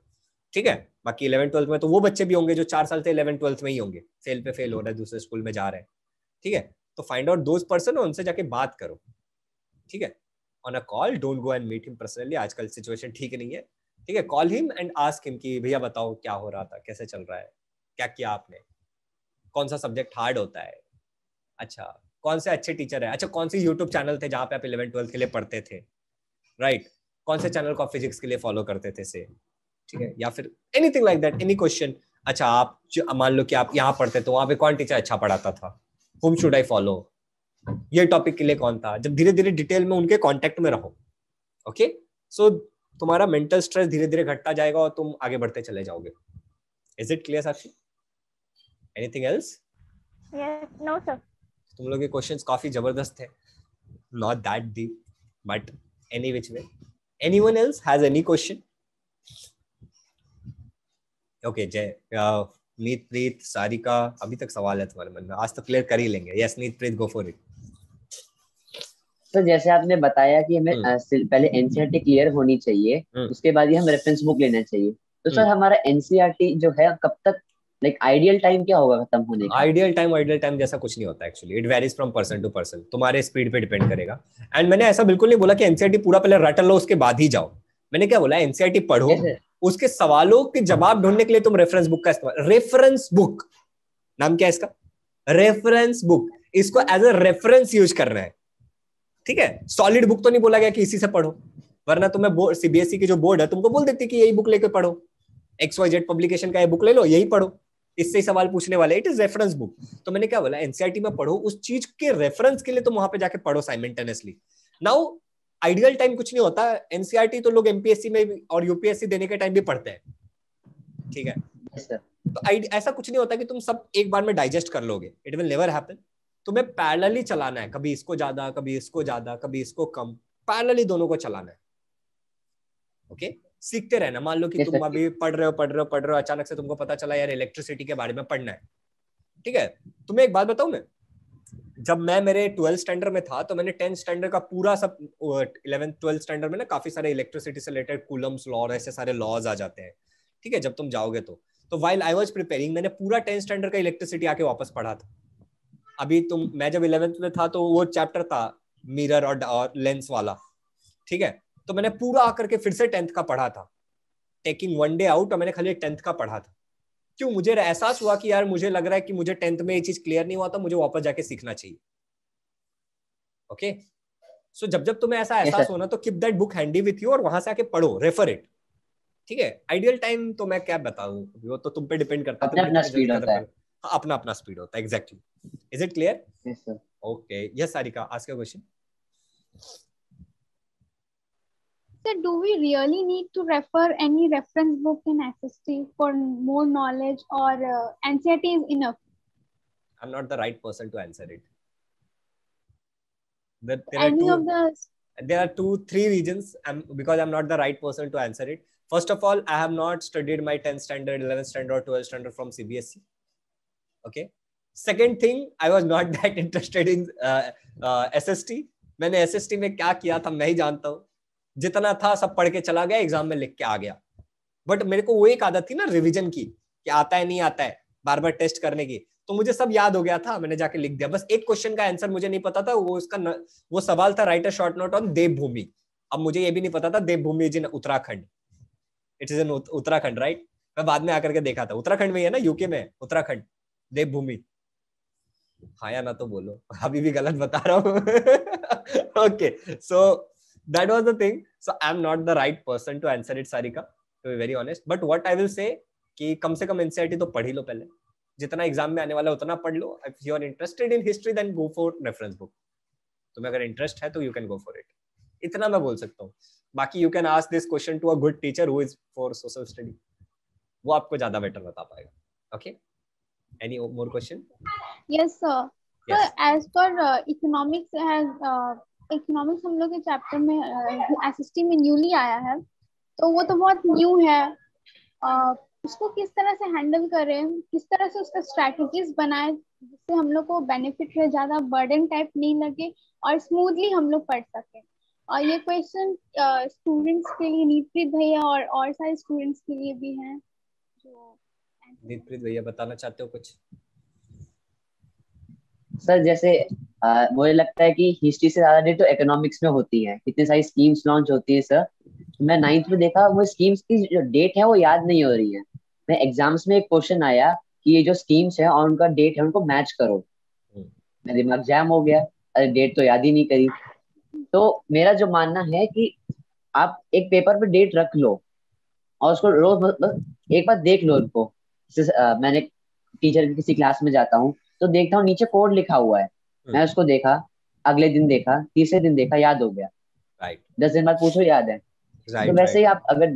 ठीक है। बाकी 11-12 में तो वो बच्चे भी होंगे जो 4 साल से 11-12 में ही होंगे, फेल पे फेल हो रहा है, दूसरे स्कूल में जा रहे हैं, ठीक है। तो फाइंड आउट दोज पर्सन और उनसे जाके बात करो, ठीक है, on a call, don't go and meet him personally, आजकल सिचुएशन ठीक नहीं है, ठीक है। Call him and ask him कि भैया बताओ क्या हो रहा था, कैसे चल रहा है, क्या किया आपने, कौन सा सब्जेक्ट हार्ड होता है, अच्छा कौन से अच्छे टीचर है, अच्छा कौन से यूट्यूब चैनल थे जहाँ पे आप 11-12 के लिए पढ़ते थे, राइट, कौन से चैनल को आप फिजिक्स के लिए फॉलो करते थे से, ठीक है, या फिर anything like that, any question. अच्छा आप मान लो कि आप यहाँ पढ़ते तो वहाँ पे कौन टीचर अच्छा पढ़ाता था, whom should I follow, ये टॉपिक के लिए कौन था। जब धीरे धीरे डिटेल में उनके कांटेक्ट में रहो, ओके, सो तुम्हारा मेंटल स्ट्रेस धीरे धीरे घटता जाएगा और तुम आगे बढ़ते चले जाओगे। Is it clear Sakshi? Anything else? Yes, no sir. तुम लोग के क्वेश्चंस काफी जबरदस्त थे, not that deep, but any which way. Anyone else has any question? Okay, Jay, Neet प्रीत, सारिका, अभी तक सवाल है तुम्हारे मन में, आज तो क्लियर कर ही लेंगे। यस नीत प्रीत, गो फॉर इट। तो जैसे आपने बताया कि हमें पहले एनसीईआरटी क्लियर होनी चाहिए, उसके बाद ही हम रेफरेंस बुक लेना चाहिए। तो सर हमारा एनसीईआरटी जो है कब तक, लाइक आइडियल टाइम क्या होगा खत्म होने का? आइडियल टाइम जैसा कुछ नहीं होता actually, it varies from person to person, तुम्हारे स्पीड पे डिपेंड करेगा। एंड मैंने ऐसा बिल्कुल नहीं बोला कि एनसीईआरटी पूरा पहले रट लो उसके बाद ही जाओ। मैंने क्या बोला, एनसीईआरटी पढ़ो, उसके सवालों के जवाब ढूंढने के लिए तुम रेफरेंस बुक का इस्तेमाल, रेफरेंस बुक नाम क्या है इसका, रेफरेंस बुक, इसको एज अ रेफरेंस यूज करना है, ठीक है। सॉलिड बुक तो नहीं बोला गया कि इसी से पढ़ो, वरना तुम्हें सीबीएसई की जो बोर्ड है तुमको बोल देती कि यही बुक लेके पढ़ो, XYZ पब्लिकेशन का ये बुक ले लो, यही पढ़ो, इससे ही सवाल पूछने वाले, इट इज रेफरेंस बुक। तो मैंने क्या बोला, एनसीईआरटी में पढ़ो, उस चीज के रेफरेंस के लिए तुम वहां पे जाके पढ़ो साइमल्टेनियसली। नाउ आइडियल टाइम कुछ नहीं होता, एनसीईआरटी तो लोग एमपीएससी में और यूपीएससी देने के टाइम भी पढ़ते हैं, ठीक है। तो ऐसा कुछ नहीं होता कि तुम सब एक बार में डाइजेस्ट कर लोगे, इट विल नेवर हैपन। तुम्हें पैरेलली चलाना है, कभी इसको ज्यादा, कभी इसको ज्यादा, कभी इसको कम, पैरेलली दोनों को चलाना है, ओके। सीखते रहना। मान लो कि तुम अभी पढ़ रहे हो, अचानक से तुमको पता चला यार इलेक्ट्रिसिटी के बारे में पढ़ना है, ठीक है। तुम्हें एक बात बताऊं मैं, जब मैं मेरे 12th स्टैंडर्ड में था तो मैंने 10th स्टैंडर्ड का पूरा सब, 11th 12th स्टैंडर्ड में ना काफी सारे इलेक्ट्रिसिटी से रिलेटेड कूलम्स लॉ और ऐसे सारे लॉज आ जाते हैं, ठीक है, जब तुम जाओगे तो व्हाइल आई वाज प्रिपेयरिंग मैंने पूरा 10th स्टैंडर्ड का इलेक्ट्रिसिटी आके वापस पढ़ा था। अभी मैं जब 11th में था तो वो चैप्टर था मिरर और लेंस वाला, ठीक है। तो मैंने पूरा आकर के फिर से 10th का पढ़ा था, टेकिंग वन डे आउट, और मैंने खाली 10th का पढ़ा था। क्यों? मुझे एहसास हुआ कि यार मुझे लग रहा है कि मुझे 10th में ये चीज क्लियर नहीं हुआ था, मुझे वापस जाके सीखना चाहिए, ओके। सो जब तुम्हें ऐसा एहसास होना तो keep that book handy with you और वहां से आके पढ़ो, रेफर इट, ठीक है। आइडियल टाइम तो मैं क्या बताऊं, वो तो तुम पे डिपेंड करता है, अपना स्पीड होता है, अपना स्पीड होता है, exactly. Is it clear? Yes sir. Okay, yes Sarika, ask your question. So do we really need to refer any reference book in SST for more knowledge, or NCERT is enough? I'm not the right person to answer it. There are 2-3 reasons because I'm not the right person to answer it. First of all, I have not studied my 10th standard, 11th standard or 12th standard from CBSE. Okay. Second thing, I was not that interested in SST. मैंने SST में क्या किया था मैं ही जानता हूँ, जितना था सब पढ़ के चला गया, एग्जाम में लिख के आ गया। बट मेरे को वो एक आदत थी ना रिवीजन की, कि आता है नहीं आता है, बार बार टेस्ट करने की, तो मुझे सब याद हो गया था, मैंने जाके लिख दिया। बस एक क्वेश्चन का आंसर मुझे नहीं पता था, वो सवाल था write a short note on Devbhoomi. अब मुझे ये भी नहीं पता था Devbhoomi is in Uttarakhand, it is in Uttarakhand, right. मैं बाद में आकर के देखा था, उत्तराखंड में है ना, यूके में उत्तराखंड, देवभूमि। हाँ या ना तो बोलो, अभी भी गलत बता रहा हूँ। Okay, so that was the thing. So I am not the right person to answer it Sarika, to be very honest. But what I will say कि कम से कम एनसीईआरटी तो पढ़ ही लो पहले, जितना एग्जाम में आने वाला उतना पढ़ लो। If you are interested in history then go for reference book. तुम्हें अगर इंटरेस्ट है तो you can go for it, इतना मैं बोल सकता हूँ। बाकी you can ask this question to a good teacher who is for social study, वो आपको ज्यादा बेटर बता पाएगा। Okay, any more question? Yes sir. So as per economics economics हम लोग के चैप्टर में एसएसटी में न्यूली आया है, तो वो तो बहुत न्यू है। उसको किस तरह से हैंडल करें, किस तरह से उसका स्ट्रैटेजीज बनाए जिससे हम लोग को बेनिफिट रहे, ज्यादा बर्डन टाइप नहीं लगे और स्मूथली हम लोग पढ़ सकें। और ये क्वेश्चन स्टूडेंट्स के लिए, नीतप्रीत भैया और सारे स्टूडेंट्स के लिए भी हैं। जो नीतप्रीत भैया बताना चाहते हो कुछ? सर जैसे मुझे लगता है कि हिस्ट्री से ज्यादा डेट तो इकोनॉमिक्स में होती है, इतनी सारी स्कीम्स लॉन्च होती है सर। मैं 9th में देखा, वो स्कीम्स की जो डेट है वो याद नहीं हो रही है। मैं एग्जाम्स में एक क्वेश्चन आया कि ये जो स्कीम्स है और उनका डेट है उनको मैच करो, मेरा दिमाग जैम हो गया, अरे डेट तो याद ही नहीं करी। तो मेरा जो मानना है कि आप एक पेपर पे डेट रख लो और उसको रोज एक बार देख लो उनको। मैंने टीचर की किसी क्लास में जाता हूँ तो देखता हूँ नीचे कोड लिखा हुआ है, मैं उसको देखा, अगले दिन देखा, तीसरे दिन देखा, याद हो गया। राइट, 10 दिन बाद पूछो याद है। राइट, तो वैसे ही आप अगर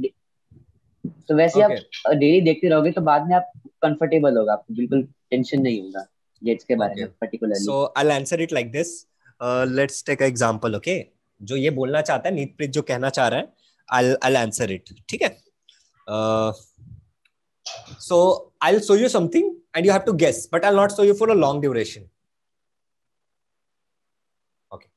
आप डेली देखते रहोगे तो बाद में आप कंफर्टेबल होगा, आपको बिल्कुल टेंशन नहीं होगा डेट्स के बारे में particularly. So I will answer it like this, let's take a example. Okay, जो ये बोलना चाहता है नीतप्रीत, जो कहना चाह रहा है, आई विल आंसर इट, ठीक है। So I'll show you something and you have to guess, but I'll not show you for a long duration. Okay.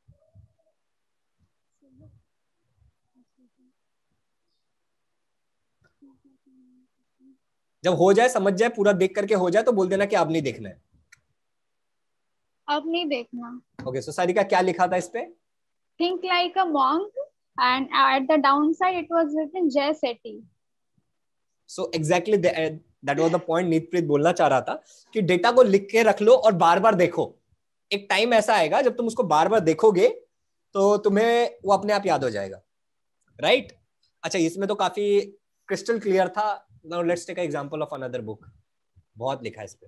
जब हो जाए, समझ जाए, पूरा देख करके हो जाए तो बोल देना कि अब नहीं देखना है, अब नहीं देखना। Okay, so सारिका क्या लिखा था इस पे? Think like a monk and at the downside it was written Jay Shetty. So exactly that was the point नीतप्रीत बोलना चाह रहा था कि डेटा को लिख के रख लो और बार बार देखो। एक टाइम ऐसा आएगा जब तुम उसको बार बार देखोगे तो तुम्हें वो अपने आप याद हो जाएगा, राइट? अच्छा, इसमें तो काफी क्रिस्टल क्लियर था। Now let's take a example of another book. बहुत लिखा है इस पे।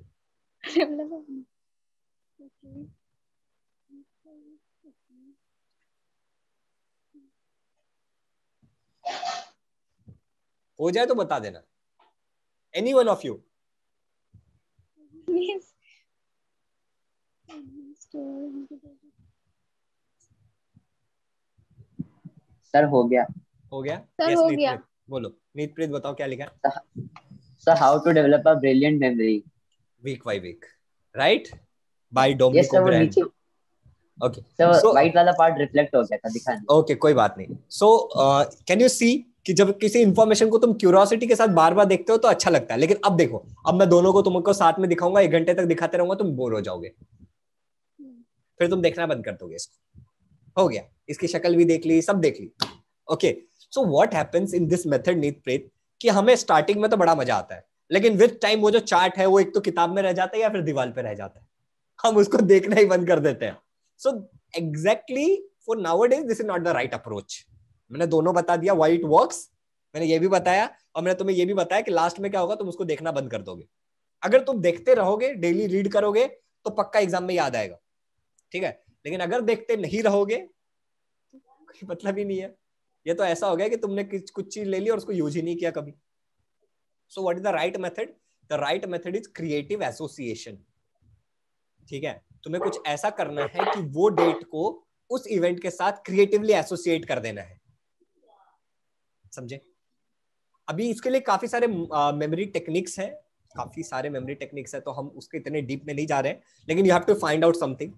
हो जाए तो बता देना, any one of you. Sir हो गया, हो गया? सर yes, हो नीतप्रीत, गया। बोलो नीतप्रीत, बताओ क्या लिखा है? Sir how to develop a brilliant memory week by week, right, by Dominic sir वो ओब्रायन। नीचे ओके, सर व्हाइट वाला पार्ट रिफ्लेक्ट हो गया था, दिखा नहीं। ओके, कोई बात नहीं। सो कैन यू सी कि जब किसी इंफॉर्मेशन को तुम क्यूरियोसिटी के साथ बार बार देखते हो तो अच्छा लगता है, लेकिन अब देखो, अब मैं दोनों को तुमको साथ में दिखाऊंगा, 1 घंटे तक दिखाते रहूंगा, तुम बोर हो जाओगे, फिर तुम देखना बंद कर दोगे इसको। हो गया, इसकी शक्ल भी देख ली, सब देख ली। Okay, so what happens in this method Neetpreet, कि हमें स्टार्टिंग में तो बड़ा मजा आता है, लेकिन विद टाइम वो जो चार्ट है वो एक तो किताब में रह जाता है या फिर दीवार पे रह जाता है, हम उसको देखना ही बंद कर देते हैं। So exactly for nowadays this is not the right approach. मैंने दोनों बता दिया, व्हाई इट वर्क्स, मैंने ये भी बताया, और मैंने तुम्हें ये भी बताया कि लास्ट में क्या होगा, तुम उसको देखना बंद कर दोगे। अगर तुम देखते रहोगे, डेली रीड करोगे, तो पक्का एग्जाम में याद आएगा, ठीक है। लेकिन अगर देखते नहीं रहोगे, कोई मतलब ही नहीं है। ये तो ऐसा हो गया कि तुमने कुछ चीज ले ली और उसको यूज ही नहीं किया कभी। So what is the right method? The right method is creative association, ठीक है। तुम्हें कुछ ऐसा करना है कि वो डेट को उस इवेंट के साथ क्रिएटिवली एसोसिएट कर देना है, समझे? अभी इसके लिए काफी सारे मेमोरी टेक्निक्स हैं, काफी सारे मेमोरी टेक्निक्स है, तो हम उसके इतने डीप में नहीं जा रहे हैं, लेकिन you have to find out something,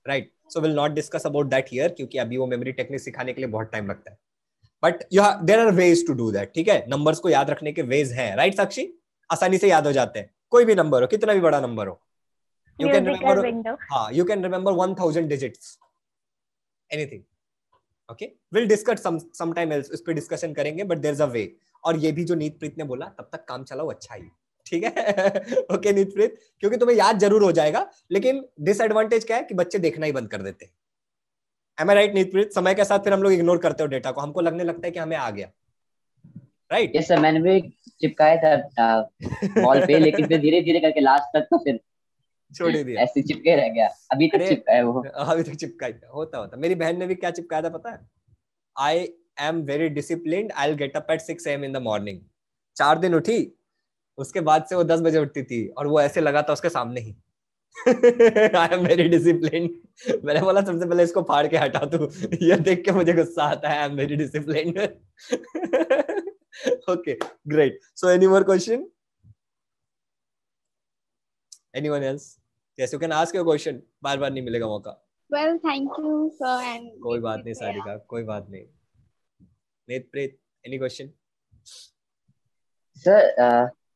right? So will not discuss about that here, क्योंकि अभी वो मेमोरी टेक्निक सिखाने के लिए बहुत टाइम लगता है, but there are ways to do that, ठीक है। नंबर्स को याद रखने के वेज हैं, राइट साक्षी? आसानी से याद हो जाते हैं, कोई भी नंबर हो, कितना भी बड़ा नंबर हो, you can Musical remember, window. हाँ you can remember 1000 digits, anything. Okay, will discuss some time else, उस पे डिस्कशन करेंगे, but there is a way. और ये भी जो नीतप्रीत ने बोला, तब तक काम चलाओ, अच्छा ही, ठीक है। ओके नीतप्रीत, क्योंकि तुम्हें याद जरूर हो जाएगा, लेकिन डिसएडवांटेज क्या है कि बच्चे देखना ही बंद कर देते हैं। M I right नीतप्रीत? समय के साथ फिर हम लोग इग्नोर करते हो डेटा को, हमको लगने लगता है कि हमें आ गया, राइट? यस सर, मैंने भी चिपकाया था वॉल पे, लेकिन फिर धीरे धीरे करके लास्ट तक तो फिर छोड़ ही दिया, ऐसे चिपके रह गया। अभी तक अरे चिपका है वो। अभी तक चिपका होता। मेरी बहन ने भी क्या चिपकाया था पता है? I am very disciplined, I will get up at 6 AM in the morning. 4 दिन उठी, उसके बाद से वो 10 बजे उठती थी, और वो ऐसे लगा था उसके सामने ही। I am very disciplined. मैंने बोला सबसे पहले इसको फाड़ के हटा तू, ये देख के मुझे गुस्सा आता है। I am very disciplined. Okay great, so any more question? Anyone else? Yes, you can ask your question, बार बार नहीं मिलेगा मौका। Well, thank you, sir. And कोई बात नहीं सारिका, कोई बात नहीं। Netpreet, any question? Sir,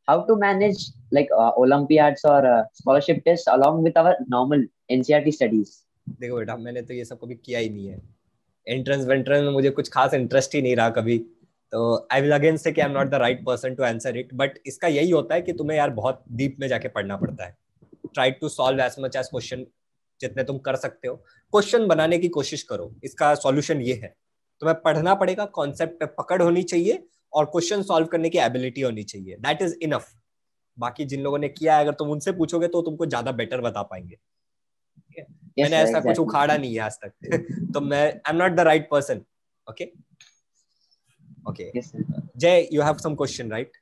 how to manage like Olympiads or scholarship tests along with our normal NCERT studies? देखो बेटा, मैंने तो ये सब कभी किया ही नहीं है। एंट्रेंस वेंट्रेंस में मुझे कुछ खास इंटरेस्ट ही नहीं रहा कभी, तो आई विल अगेन से कि I am not the right person to answer it. But इसका यही होता है कि तुम्हें यार बहुत डीप में जाके पढ़ना पड़ता है। Try to solve as much as question, जितने तुम कर सकते हो क्वेश्चन बनाने की कोशिश करो। इसका सॉल्यूशन ये है, तुम्हें पढ़ना पड़ेगा, कॉन्सेप्ट पे पकड़ होनी चाहिए, और क्वेश्चन सॉल्व करने की एबिलिटी होनी चाहिए। That is enough. बाकी जिन लोगों ने किया है, अगर तुम उनसे पूछोगे तो तुमको ज्यादा बेटर बता पाएंगे। मैंने ऐसा कुछ उखाड़ा नहीं है आज तक। तो मैं I am not the right person. Okay okay, Jay, you have some question, right?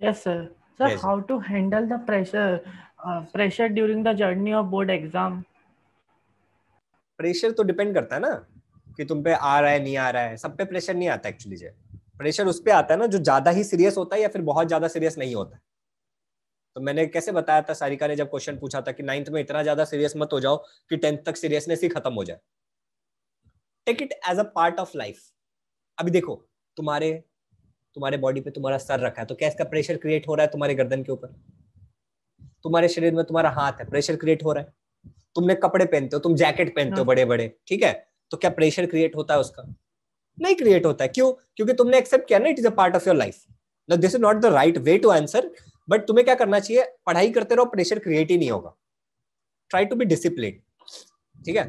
Yes, sir. Sir, Yes. how to handle the pressure during the journey of board exam? Pressure तो डिपेंड करता है ना कि तुम पे आ रहा है नहीं आ रहा है। सब पे प्रेशर नहीं आता एक्चुअली। जय, प्रेशर उस पे आता है ना जो ज्यादा ही सीरियस होता है या फिर बहुत ज्यादा सीरियस नहीं होता है। तो मैंने कैसे बताया था, सारिका ने जब क्वेश्चन पूछा था कि 9th में इतना ज्यादा सीरियस मत हो जाओ कि 10th तक सीरियसनेस ही खत्म हो जाए। Take it as a part of life. अभी देखो, तुम्हारे बॉडी पे तुम्हारा सर रखा है, तो क्या इसका प्रेशर क्रिएट हो रहा है तुम्हारे गर्दन के ऊपर? तुम्हारे शरीर में तुम्हारा हाथ है, प्रेशर क्रिएट हो रहा है। तुमने कपड़े पहनते हो, तुम जैकेट पहनते हो बड़े बड़े, ठीक है, तो क्या प्रेशर क्रिएट होता है उसका? नहीं क्रिएट होता है। क्यों? क्योंकि तुमने एक्सेप्ट किया ना, it is a part of your life. Now this is not the right way to answer, but तुम्हें क्या करना चाहिए, पढ़ाई करते रहो, प्रेशर क्रिएट ही नहीं होगा। ट्राई टू बी डिसिप्लिन, ठीक है,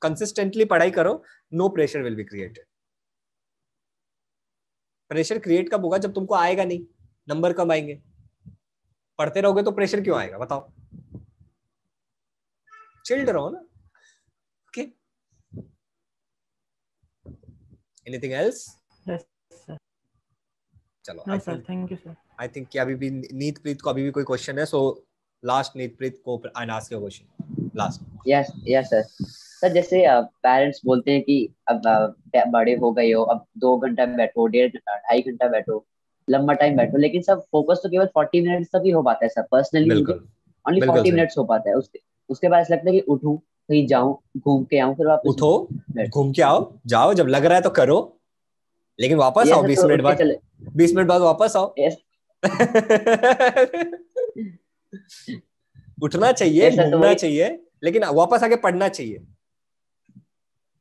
कंसिस्टेंटली पढ़ाई करो, no pressure will be created. Pressure create कब होगा? जब तुमको आएगा नहीं, नंबर कब आएंगे? पढ़ते रहोगे तो प्रेशर क्यों आएगा बताओ? चिल्ड रहो ना। Okay, anything else? Yes, sir. चलो, No, sir. Thank you, sir. I think कि अभी भी नीतप्रीत को अभी भी कोई क्वेश्चन है, सो लास्ट नीतप्रीत को ask your question last. Yes yes sir. Sir जैसे पेरेंट्स बोलते हैं कि अब बड़े हो गए हो, अब 2 घंटा बैठो, 2.5 घंटा बैठो, लंबा टाइम बैठो, लेकिन सब फोकस तो केवल 40 मिनट्स तक ही हो पाता है सर। पर्सनली मुझे ओनली 40 मिनट्स हो पाता है। उसके बाद ऐसा लगता है कि उठूं, कहीं जाऊं, घूम के आऊं, फिर वापस उठो, घूम के आओ, जाओ, जब लग रहा है तो करो, लेकिन वापस आओ 20 मिनट बाद। 20 मिनट बाद वापस आओ। उठना चाहिए, घूमना चाहिए, लेकिन वापस आके पढ़ना चाहिए।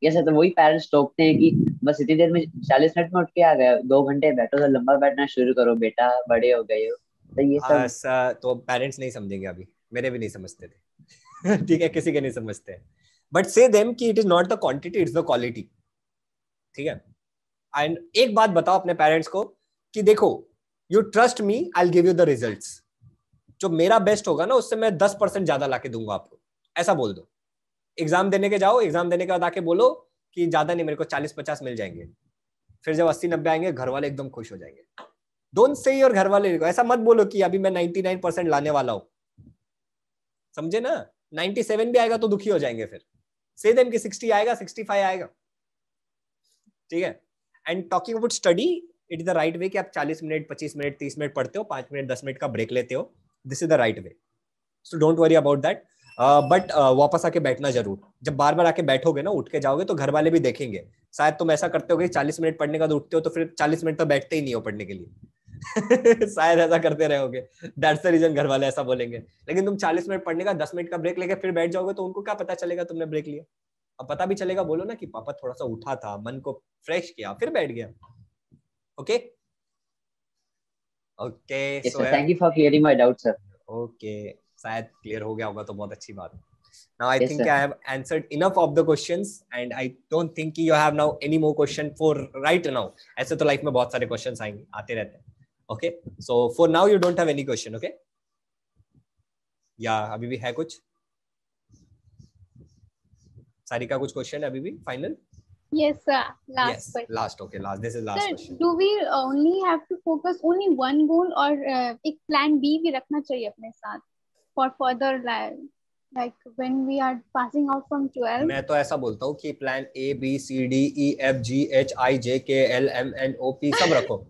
यस, तो वही पेरेंट्स टोकते हैं कि बस इतनी देर में 40 मिनट में उठ के आ गए, 2 घंटे बैठो तो लंबा बैठना शुरू करो बेटा, बड़े हो गए हो। तो ये सब तो पेरेंट्स नहीं समझेंगे, अभी मेरे भी नहीं समझते थे। ठीक है, किसी के नहीं समझते, बट से देम कि it is not the quantity, it's the quality. ठीक है, एंड एक बात बताओ अपने पेरेंट्स को कि देखो, you trust me, I will give you the results. जो मेरा बेस्ट होगा ना, उससे मैं 10% ज्यादा लाके दूंगा आपको, ऐसा बोल दो। एग्जाम देने के जाओ, एग्जाम देने के बाद आके बोलो कि ज्यादा नहीं, मेरे को 40-50 मिल जाएंगे। फिर जब 80-90 आएंगे, घर वाले एकदम खुश हो जाएंगे। डोंट से योर घर वाले, ऐसा मत बोलो कि अभी मैं 99% लाने वाला हूं, समझे ना? 97 भी आएगा तो दुखी हो जाएंगे। फिर से देम कि 60 आएगा, 65 आएगा। ठीक है, and talking about study, it is the right वे कि आप 40 मिनट, 25 मिनट, 30 मिनट पढ़ते हो, 5 मिनट, 10 मिनट का ब्रेक लेते हो। This is the right way, so don't worry about that. But वापस आके बैठना जरूर। जब बार बार आके बैठोगे ना, उठ के जाओगे, तो घर वाले भी देखेंगे। शायद तुम ऐसा करते हो कि 40 मिनट पढ़ने का तो उठते हो, तो फिर 40 मिनट तो बैठते ही नहीं हो पढ़ने के लिए। शायद ऐसा करते रहोगे, दैट्स द रीजन घर वाले ऐसा बोलेंगे। लेकिन तुम 40 मिनट पढ़ने का 10 मिनट का ब्रेक लेके फिर बैठ जाओगे तो उनको क्या पता चलेगा तुमने ब्रेक लिया। अब पता भी चलेगा, बोलो ना कि पापा थोड़ा सा उठा था, मन को फ्रेश किया, फिर बैठ गया। Okay okay, so thank you for clearing my doubt sir. Okay, शायद क्लियर हो गया होगा तो बहुत अच्छी बात है। Now I think I have answered enough of the questions and I don't think you have now any more question for right now. ऐसे तो लाइफ में बहुत सारे questions आएंगे, आते रहते हैं। Okay, so for now you don't have any question, okay? या अभी भी है कुछ? सारिका कुछ question है अभी भी final? Yes sir, last question. Last, okay, last. This is last Sir, question. do we only have to focus only one goal or एक plan B भी रखना चाहिए अपने साथ for further like when we are passing out from 12? मैं तो ऐसा बोलता हूँ कि plan A B C D E F G H I J K L M N O P सब रखो.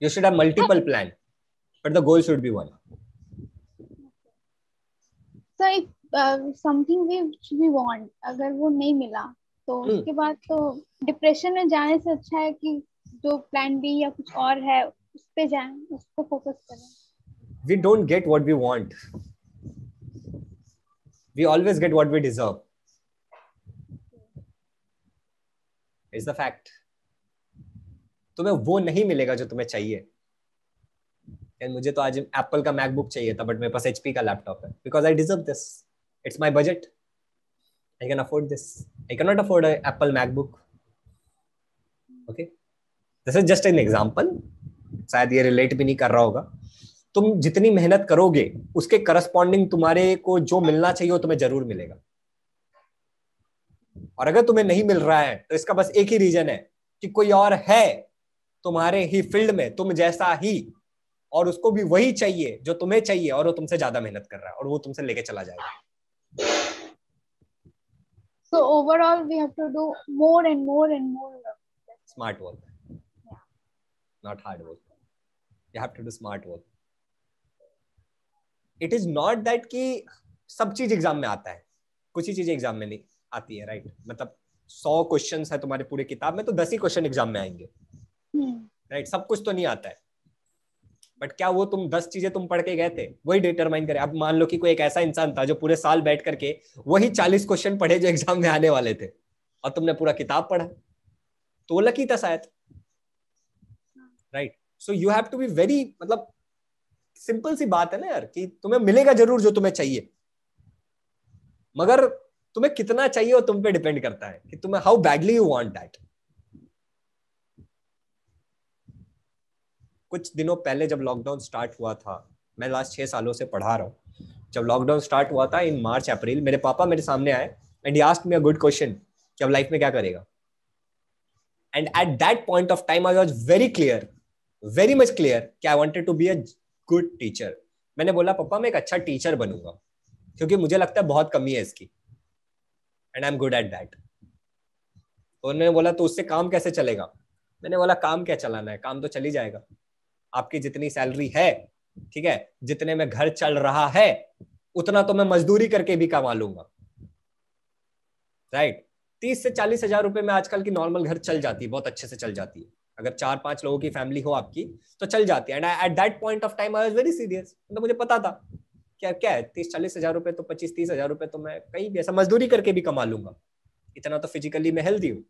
You should have multiple plan, but the goal should be one. So if something we want अगर वो नहीं मिला तो उसके बाद तो डिप्रेशन में जाने से अच्छा है कि जो प्लान बी या कुछ और है उस पे जाएं, उसको फोकस करें. We don't get what we want. We always get what we deserve. It's the fact. तुम्हें वो नहीं मिलेगा जो तुम्हें चाहिए. And मुझे तो आज एप्पल का मैकबुक चाहिए था, बट मेरे पास HP का लैपटॉप है. Because I deserve this. It's my budget. I can afford this. I cannot afford an Apple MacBook. Okay. This is just an example. शायद ये रिलेट भी नहीं कर रहा होगा. तुम जितनी मेहनत करोगे उसके करस्पॉन्डिंग तुम्हारे को जो मिलना चाहिए वो तुम्हें जरूर मिलेगा. और अगर तुम्हें नहीं मिल रहा है तो इसका बस एक ही रीजन है कि कोई और है तुम्हारे ही फील्ड में तुम जैसा ही, और उसको भी वही चाहिए जो तुम्हें चाहिए, और वो तुमसे ज्यादा मेहनत कर रहा है और वो तुमसे लेके चला जाएगा. So overall we have to do more and more and more work. Smart work. Yeah. Not hard work. You have to do smart work. It is not that कि सब चीज एग्जाम में आता है, कुछ ही चीज एग्जाम में नहीं आती है, राइट? मतलब 100 क्वेश्चंस है तुम्हारे पूरे किताब में तो 10 ही क्वेश्चन एग्जाम में आएंगे, राइट? सब कुछ तो नहीं आता है. बट क्या वो तुम 10 चीजें तुम पढ़ के गए थे वही डिटरमाइन करे? अब मान लो कि कोई एक ऐसा इंसान था जो पूरे साल बैठ करके वही 40 क्वेश्चन पढ़े जो एग्जाम में आने वाले थे, और तुमने पूरा किताब पढ़ा, तो वो लकी था शायद, right? So you have to be very, मतलब सिंपल सी बात है ना यार, कि तुम्हें मिलेगा जरूर जो तुम्हें चाहिए, मगर तुम्हें कितना चाहिए वो तुम पे डिपेंड करता है कि तुम्हें how badly you want that. कुछ दिनों पहले जब लॉकडाउन स्टार्ट हुआ था, मैं लास्ट 6 सालों से पढ़ा रहा हूँ, जब लॉकडाउन स्टार्ट हुआ था इन मार्च अप्रैल, मेरे पापा मेरे सामने आए and he asked me a good question कि अब लाइफ में क्या करेगा. And at that point of time I was very clear, very much clear कि I wanted to be a good teacher. मैंने बोला पापा मैं एक अच्छा टीचर बनूंगा क्योंकि मुझे लगता है बहुत कमी है इसकी and I am good at that. तो उन्होंने बोला तो उससे काम कैसे चलेगा? मैंने बोला काम क्या चलाना है, काम तो चल ही जाएगा. आपकी जितनी सैलरी है, ठीक है, जितने में घर चल रहा है उतना तो मैं मजदूरी करके भी कमा लूंगा, राइट? 30 से 40 हजार रुपए में आजकल की नॉर्मल घर चल जाती है, बहुत अच्छे से चल जाती है. अगर 4-5 लोगों की फैमिली हो आपकी तो चल जाती है. And at that point of time I was very serious. मतलब मुझे पता था क्या है 30-40 हजार रुपए तो 25-30 हजार रुपए तो मैं कहीं भी ऐसा मजदूरी करके भी कमा लूंगा, इतना तो फिजिकली मैं हेल्दी हूँ.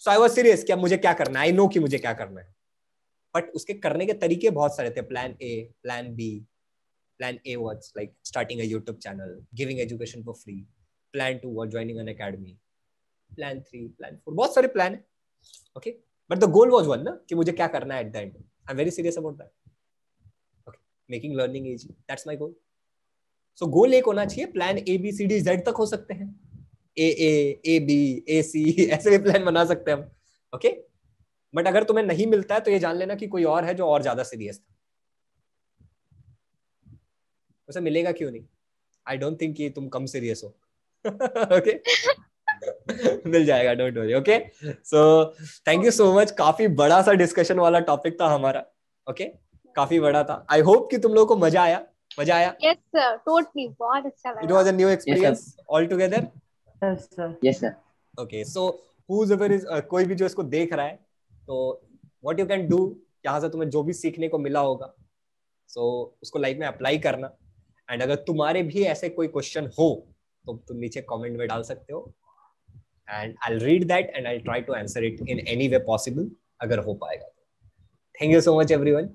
सो आई वाज सीरियस कि अब मुझे क्या करना है, आई नो कि मुझे क्या करना है. बट उसके करने के तरीके बहुत सारे थे. Plan A, plan B. Plan A was like starting a YouTube channel, giving education for free. Plan 2 was joining an academy. Plan 3, plan 4, बहुत सारे प्लान है. Okay, but the goal was one ना, कि मुझे क्या करना है at the end. I am very serious about that. Okay, making learning easy, that's my goal. So goal एक होना चाहिए. Plan A B C D Z तक हो सकते हैं, ए बी ए सी ऐसे भी प्लान बना सकते हैं हम. ओके, बट अगर तुम्हें नहीं मिलता है तो ये जान लेना कि कोई और है जो और ज्यादा सीरियस था. उसे मिलेगा क्यों नहीं? आई डोंट थिंक कि तुम कम सीरियस हो. ओके, मिल जाएगा, don't worry. Okay, so thank you so much. काफी बड़ा सा डिस्कशन वाला टॉपिक था हमारा. ओके, काफी बड़ा था. आई होप कि तुम लोगों को मजा आया. मजा आया? Yes sir, totally, बहुत अच्छा लगा. It was a new experience altogether. Yes sir. Yes sir. Okay, so whoever is कोई भी जो इसको देख रहा है, तो what you can do यहाँ से तुम्हें जो भी सीखने को मिला होगा उसको लाइफ में अप्लाई करना। एंड अगर तुम्हारे भी ऐसे कोई क्वेश्चन हो तो तुम नीचे कमेंट में डाल सकते हो, and I will read that and I try to answer it in any way possible, अगर हो पाएगा तो। Thank you so much everyone.